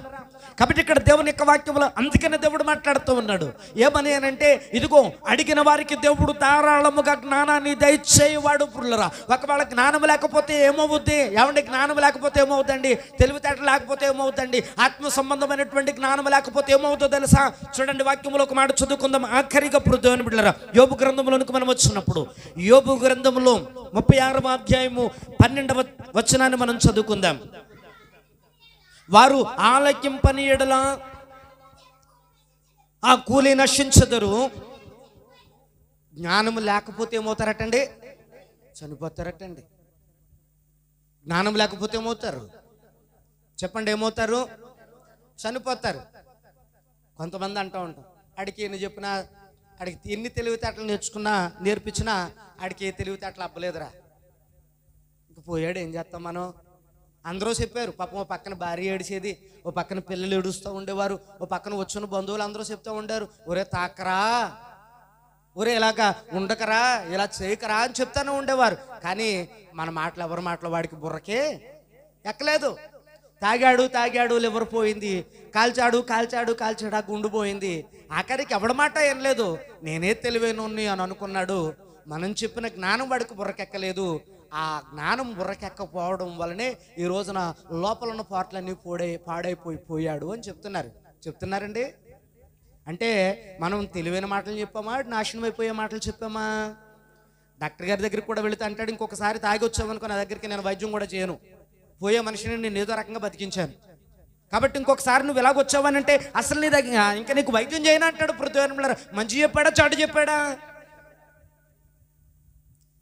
కాబట్టి ఇక్కడ దేవుని యొక్క వాక్యంలో అందుకనే దేవుడు మాట్లాడుతూ ఉన్నాడు. ఏమని అంటే, ఇదిగో అడిగిన వారికి దేవుడు ధారాళముగా జ్ఞానాన్ని దయచేయవాడు. పుల్లరా, ఒకవేళ జ్ఞానం లేకపోతే ఏమవుద్ది? ఏమంటే జ్ఞానం లేకపోతే ఏమవుతుందండి? తెలివితేటలు లేకపోతే ఏమవుతుందండి? ఆత్మ సంబంధమైనటువంటి జ్ఞానం లేకపోతే ఏమవుతుందో తెలుసా? చూడండి, వాక్యంలో ఒక మాట చదువుకుందాం. ఆఖరిగా దేవుని బిడ్డలారా, యోబు గ్రంథంలోనికి మనం వచ్చినప్పుడు యోబు గ్రంథంలో 36వ అధ్యాయము 12వ వచనాన్ని మనం చదువుకుందాం. వారు ఆలకింపని ఎడల ఆ కూలి నశించదరు. జ్ఞానము లేకపోతే ఏమవుతారటండి? చనిపోతారటండి. జ్ఞానం లేకపోతే ఏమవుతారు? చెప్పండి, ఏమవుతారు? చనిపోతారు. కొంతమంది అంటూ ఉంటాం, ఆడికి ఎన్ని చెప్పినా, ఆడికి ఎన్ని తెలివితేటలు నేర్పించినా ఆడికి ఏ తెలివితేటలు అబ్బలేదురా, ఇంక పోయాడు, ఏం చేస్తాం మనం? అందరూ చెప్పారు. పాపం ఓ పక్కన భార్య ఏడిచేది, ఓ పక్కన పిల్లలు ఏడుస్తూ ఉండేవారు, ఓ పక్కన వచ్చిన బంధువులు అందరూ చెప్తూ ఉండారు, ఒరే తాకరా, ఒరే ఇలాగా ఉండకరా, ఇలా చేయకరా అని చెప్తానే ఉండేవారు. కానీ మన మాటలు, ఎవరి మాటలు వాడికి బుర్రకే ఎక్కలేదు. తాగాడు లివర్ పోయింది, కాల్చాడు ఆ గుండు పోయింది. ఆఖరికి ఎవడి మాట ఏం లేదు, నేనే తెలివైనోన్ని అని అనుకున్నాడు. మనం చెప్పిన జ్ఞానం వాడికి బుర్రకెక్కలేదు. ఆ జ్ఞానం బుర్రకెక్కపోవడం వల్లనే ఈ రోజున లోపల ఉన్న పాటలన్నీ పాడైపోయాడు అని చెప్తున్నారండి. అంటే మనం తెలివైన మాటలు చెప్పామా, నాశనం అయిపోయే మాటలు చెప్పామా? డాక్టర్ గారి దగ్గరికి కూడా వెళితే అంటాడు, ఇంకొకసారి తాగి వచ్చామనుకో నా దగ్గరికి నేను వైద్యం కూడా చేయను, పోయే మనిషిని నేను ఏదో రకంగా బతికించాను, కాబట్టి ఇంకొకసారి నువ్వు ఎలాగొచ్చావనంటే అసలు నీ దగ్గర ఇంకా నీకు వైద్యం చేయను అంటాడు. పృథ్వీ మంచి చెప్పాడా చాటు చెప్పాడా?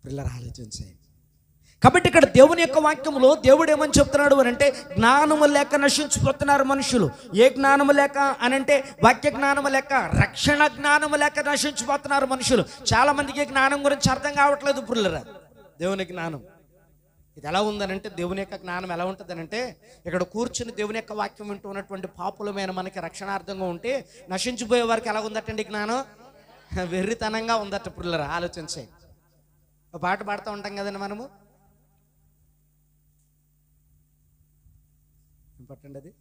పిల్లలు ఆలోచించే. కాబట్టి ఇక్కడ దేవుని యొక్క వాక్యంలో దేవుడు ఏమని చెప్తున్నాడు అని అంటే, జ్ఞానము లేక నశించిపోతున్నారు మనుషులు. ఏ జ్ఞానము లేక అని అంటే, వాక్య జ్ఞానము లేక, రక్షణ జ్ఞానము లేక నశించిపోతున్నారు మనుషులు. చాలా మందికి జ్ఞానం గురించి అర్థం కావట్లేదు. పుల్లరా, దేవుని జ్ఞానం ఇది ఎలా ఉందనంటే, దేవుని యొక్క జ్ఞానం ఎలా ఉంటుందనంటే, ఇక్కడ కూర్చుని దేవుని యొక్క వాక్యం వింటూ ఉన్నటువంటి పాపులమైన మనకి రక్షణార్థంగా ఉంటే, నశించిపోయే వారికి ఎలా ఉందటండి జ్ఞానం? వెర్రితనంగా ఉందట. పుల్లరా ఆలోచించే. ఒక పాట పాడుతూ ఉంటాం కదండి మనము, పట్టండి అది,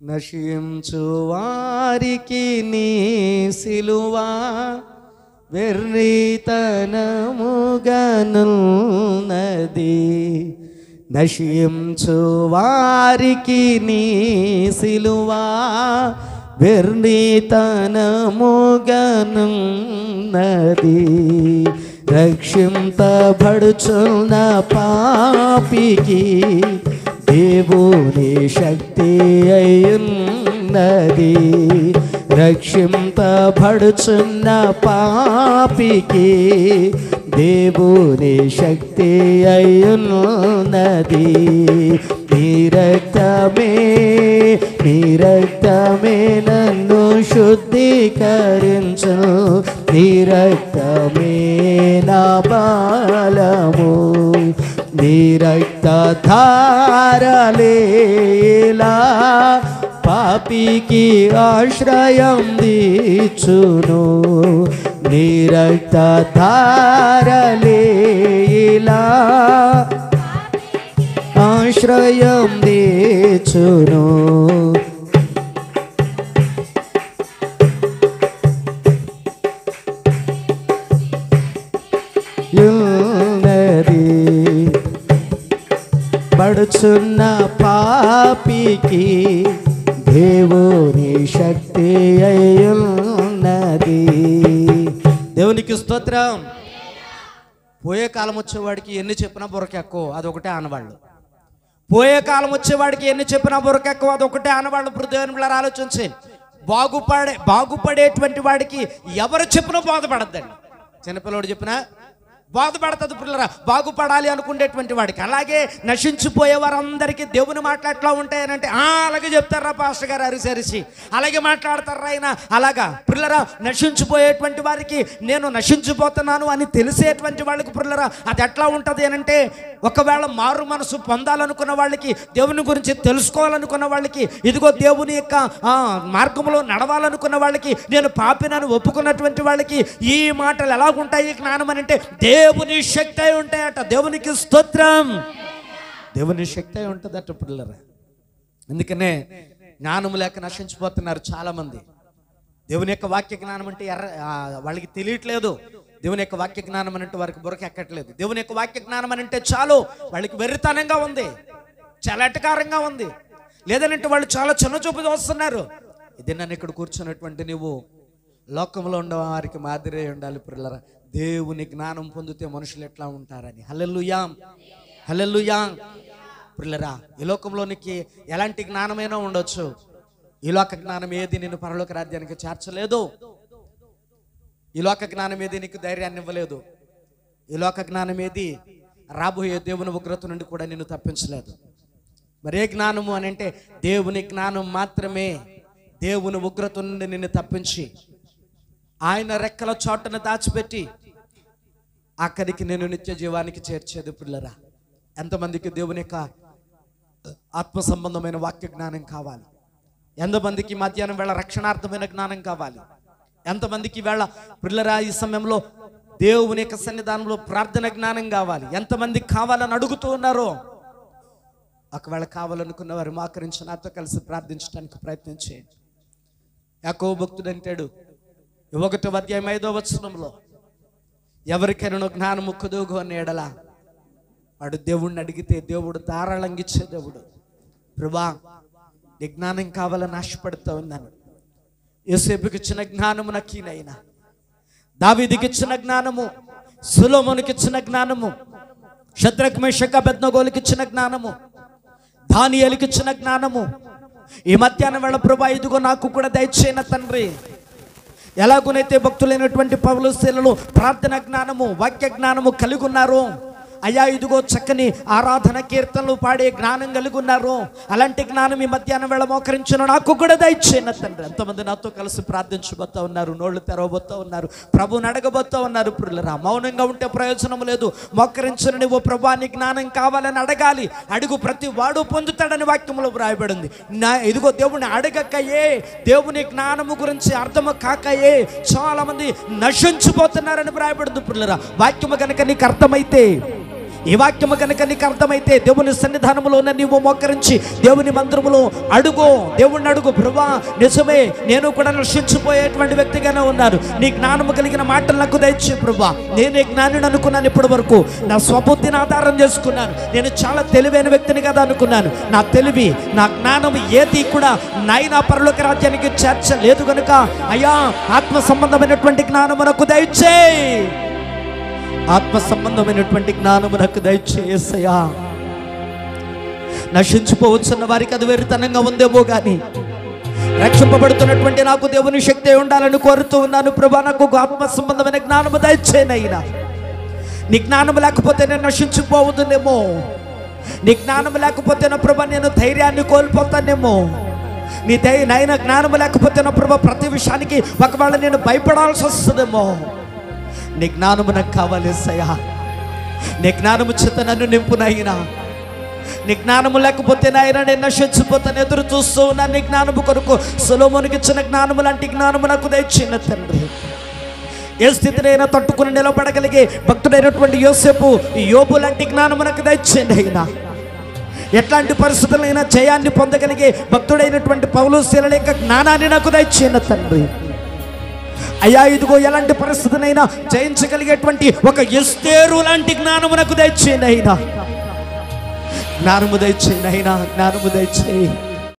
నశించు వారికి నీ సిలువా వెర్రితనముగనున్నది, నశించు వారికి నీ సిలువా వెర్రితనముగనున్నది, రక్షింపబడుచున్న పాపికి దేవుని శక్తి అయ్యున్నది, రక్షింపబడుచున్న పాపికి దేవుని శక్తి అయ్యున్నది. నీ రక్తమే నన్ను శుద్ధీకరించు, నీ రక్తమే నా బలము, నీ రక్తధారలేలా పాపికి ఆశ్రయం దీచును, నీ రక్తధారలేలా ఆశ్రయం దీచును. పడుచున్న పాపికి దేవుని శక్తి అయ్యున్నది. దేవునికి స్తోత్రం. పోయే కాలం వచ్చేవాడికి ఎన్ని చెప్పినా బుర్రకెక్కో, అదొకటే ఆనవాళ్ళు. పోయే కాలం వచ్చేవాడికి ఎన్ని చెప్పినా బుర్రకెక్కో, అదొకటే ఆనవాళ్ళు. ఇప్పుడు దేవుని బిడ్డలారా ఆలోచించి, బాగుపడేటువంటి వాడికి ఎవరు చెప్పినా బాధపడద్దండి. చిన్నపిల్లవాడు చెప్పినా బాధపడుతుంది పిల్లరా, బాగుపడాలి అనుకునేటువంటి వాడికి. అలాగే నశించిపోయే వారందరికీ దేవుని మాట్లాడట్లా ఉంటాయనంటే అలాగే చెప్తారా పాస్టర్ గారు అరిసరిసి, అలాగే మాట్లాడతారా ఆయన. అలాగా పిల్లరా, నశించిపోయేటువంటి వారికి నేను నశించిపోతున్నాను అని తెలిసేటువంటి వాళ్ళకి పిల్లరా అది ఎట్లా ఉంటుంది అనంటే, ఒకవేళ మారు మనసు పొందాలనుకున్న వాళ్ళకి, దేవుని గురించి తెలుసుకోవాలనుకున్న వాళ్ళకి, ఇదిగో దేవుని యొక్క మార్గంలో నడవాలనుకున్న వాళ్ళకి, నేను పాపినని ఒప్పుకున్నటువంటి వాళ్ళకి ఈ మాటలు ఎలాగుంటాయి జ్ఞానం అని అంటే దేవుని శక్తి అయి ఉంటాయట. దేవునికి స్తోత్రం. దేవుని శక్తి అయి ఉంటుందట పిల్లరా. అందుకనే జ్ఞానం లేక నశించిపోతున్నారు చాలామంది. దేవుని యొక్క వాక్య జ్ఞానం అంటే వాళ్ళకి తెలియట్లేదు. దేవుని యొక్క వాక్య జ్ఞానం అంటే వారికి బుర్రకి ఎక్కట్లేదు. దేవుని యొక్క వాక్య జ్ఞానం అని అంటే చాలు వాళ్ళకి వెర్రితనంగా ఉంది, చాలా ఎటకారంగా ఉంది. లేదనంటే వాళ్ళు చాలా చిన్న చూపు చూస్తున్నారు. ఇది నన్ను ఇక్కడ కూర్చున్నటువంటి నువ్వు లోకంలో ఉండే వారికి మాదిరి ఉండాలి పిల్లరా. దేవుని జ్ఞానం పొందితే మనుషులు ఎట్లా ఉంటారని. హల్లెలూయా, హల్లెలూయా. పిల్లరా, ఈ లోకంలోనికి ఎలాంటి జ్ఞానమైనా ఉండొచ్చు. ఈ లోక జ్ఞానం ఏది నిన్ను పరలోక రాజ్యానికి చేర్చలేదు. ఈ లోక జ్ఞానం ఏది నీకు ధైర్యాన్ని ఇవ్వలేదు. ఈ లోక జ్ఞానం ఏది రాబోయే దేవుని ఉగ్రత నుండి కూడా నిన్ను తప్పించలేదు. మరే జ్ఞానము అని అంటే దేవుని జ్ఞానం మాత్రమే దేవుని ఉగ్రత నుండి నిన్ను తప్పించి ఆయన రెక్కల చోటను దాచిపెట్టి అక్కడికి నేను నిత్య జీవానికి చేర్చేది పిల్లరా. ఎంతమందికి దేవుని యొక్క ఆత్మ సంబంధమైన వాక్య జ్ఞానం కావాలి? ఎంతమందికి మధ్యాహ్నం వేళ రక్షణార్థమైన జ్ఞానం కావాలి? ఎంతమందికి వేళ పిల్లరా ఈ సమయంలో దేవుని యొక్క సన్నిధానంలో ప్రార్థన జ్ఞానం కావాలి? ఎంతమందికి కావాలని అడుగుతూ ఉన్నారో, ఒకవేళ కావాలనుకున్న వారు మోకరించి నాతో కలిసి ప్రార్థించడానికి ప్రయత్నం చేయండి. యాకోబు భక్తుడు అంటాడు 1వ అధ్యాయం 5వ వచనంలో, ఎవరికైనా జ్ఞానము కుదుగు అని ఎడల వాడు దేవుణ్ణి అడిగితే దేవుడు ధారాళంగా ఇచ్చే దేవుడు. ప్రభువా, నీ జ్ఞానం కావాలని ఆశపడుతూ ఉన్నాను. యోసేపుకి ఇచ్చిన జ్ఞానము నాకీనైనా, దావీదుకి ఇచ్చిన జ్ఞానము, సొలొమోనుకి ఇచ్చిన జ్ఞానము, షద్రక్ మేషక్ అబేద్నెగోలకు ఇచ్చిన జ్ఞానము, దానియేలుకి ఇచ్చిన జ్ఞానము ఈ మధ్యాహ్నం వేళ ప్రభువా ఇదిగో నాకు కూడా దయచేయన తండ్రి. ఎలాగునైతే భక్తులైనటువంటి పౌలు శీలలు ప్రార్థన జ్ఞానము, వాక్య జ్ఞానము కలిగి ఉన్నారు, అయ్యా ఇదిగో చక్కని ఆరాధన కీర్తనలు పాడే జ్ఞానం కలిగి ఉన్నారు, అలాంటి జ్ఞానం ఈ మధ్యాహ్నం వేళ మోకరించిన నాకు కూడా దయచేయన తండ్రి. ఎంతమంది నాతో కలిసి ప్రార్థించబోతా ఉన్నారు, నోళ్ళు తెరవబోతా ఉన్నారు, ప్రభుని అడగబోతా ఉన్నారు. పిల్లరా, మౌనంగా ఉంటే ప్రయోజనం లేదు. మోకరించిన నువ్వు ప్రభువా నీ జ్ఞానం కావాలని అడగాలి. అడుగు ప్రతి వాడు పొందుతాడని వాక్యంలో వ్రాయబడింది. ఇదిగో దేవుని అడగకయే, దేవుని జ్ఞానము గురించి అర్థము కాకయే చాలా మంది నశించిపోతున్నారని వ్రాయబడింది. పిల్లరా, వాక్యము కనుక నీకు అర్థమైతే, ఈ వాక్యము కనుక నీకు అర్థమైతే దేవుని సన్నిధానంలో నీవు మోకరించి దేవుని మందిరములో అడుగు, దేవుణ్ణి అడుగు. ప్రభువా నిజమే, నేను కూడా నశించిపోయేటువంటి వ్యక్తిగానే ఉన్నాను, నీ జ్ఞానము కలిగిన మాటలు నాకు దయచే ప్రభువా. నేనే జ్ఞానిని అనుకున్నాను, ఇప్పటి వరకు నా స్వబుద్ధిని ఆధారం చేసుకున్నాను, నేను చాలా తెలివైన వ్యక్తిని కదా అనుకున్నాను. నా తెలివి, నా జ్ఞానం ఏది కూడా నాయనా పరలోక రాజ్యానికి చేర్చలేదు కనుక అయ్యా ఆత్మ సంబంధమైనటువంటి జ్ఞానము నాకు దయచేయి, ఆత్మ సంబంధమైనటువంటి జ్ఞానము నాకు దయచేసయ్యా. నశించిపోవచ్చున్న వారికి అది వెరితనంగా ఉందేమో కానీ రక్షింపబడుతున్నటువంటి నాకు దేవుని శక్తి ఉండాలని కోరుతూ ఉన్నాను. ప్రభువా నాకు ఆత్మ సంబంధమైన జ్ఞానము దయచేనైనా. నీ జ్ఞానము లేకపోతే నేను నశించిపోవద్దునేమో, నీ జ్ఞానము లేకపోతే నా ప్రభువా నేను ధైర్యాన్ని కోల్పోతానేమో, నీ నాయన జ్ఞానము లేకపోతే నా ప్రభువా ప్రతి విషయానికి ఒకవేళ నేను భయపడాల్సి వస్తుందేమో. నీ జ్ఞానము నాకు కావాలి యేసయ్యా. నీ జ్ఞానము చేత నన్ను నింపునైనా. నీ జ్ఞానము లేకపోతే నాయన నేను నశించిపోతాను, ఎదురు చూస్తూ ఉన్నాను నీ జ్ఞానము కొరకు. సొలొమోనుకి ఇచ్చిన జ్ఞానము లాంటి జ్ఞానము నాకు దయచేయన తండ్రి. ఏ స్థితినైనా తట్టుకుని నిలబడగలిగే భక్తుడైనటువంటి యోసేపు, యోబు లాంటి జ్ఞానము నాకు దయచేయండి అయినా. ఎట్లాంటి పరిస్థితులైనా జయాన్ని పొందగలిగే భక్తుడైనటువంటి పౌలు శీలల యొక్క జ్ఞానాన్ని నాకు దయచేయన తండ్రి. అయ్యా ఇదిగో ఎలాంటి పరిస్థితినైనా జయించగలిగేటువంటి ఒక ఎస్తేరు లాంటి జ్ఞానము నాకు దయచేయండి అయినా. జ్ఞానము దయచేయండి అయినా, జ్ఞానము దయచేయి.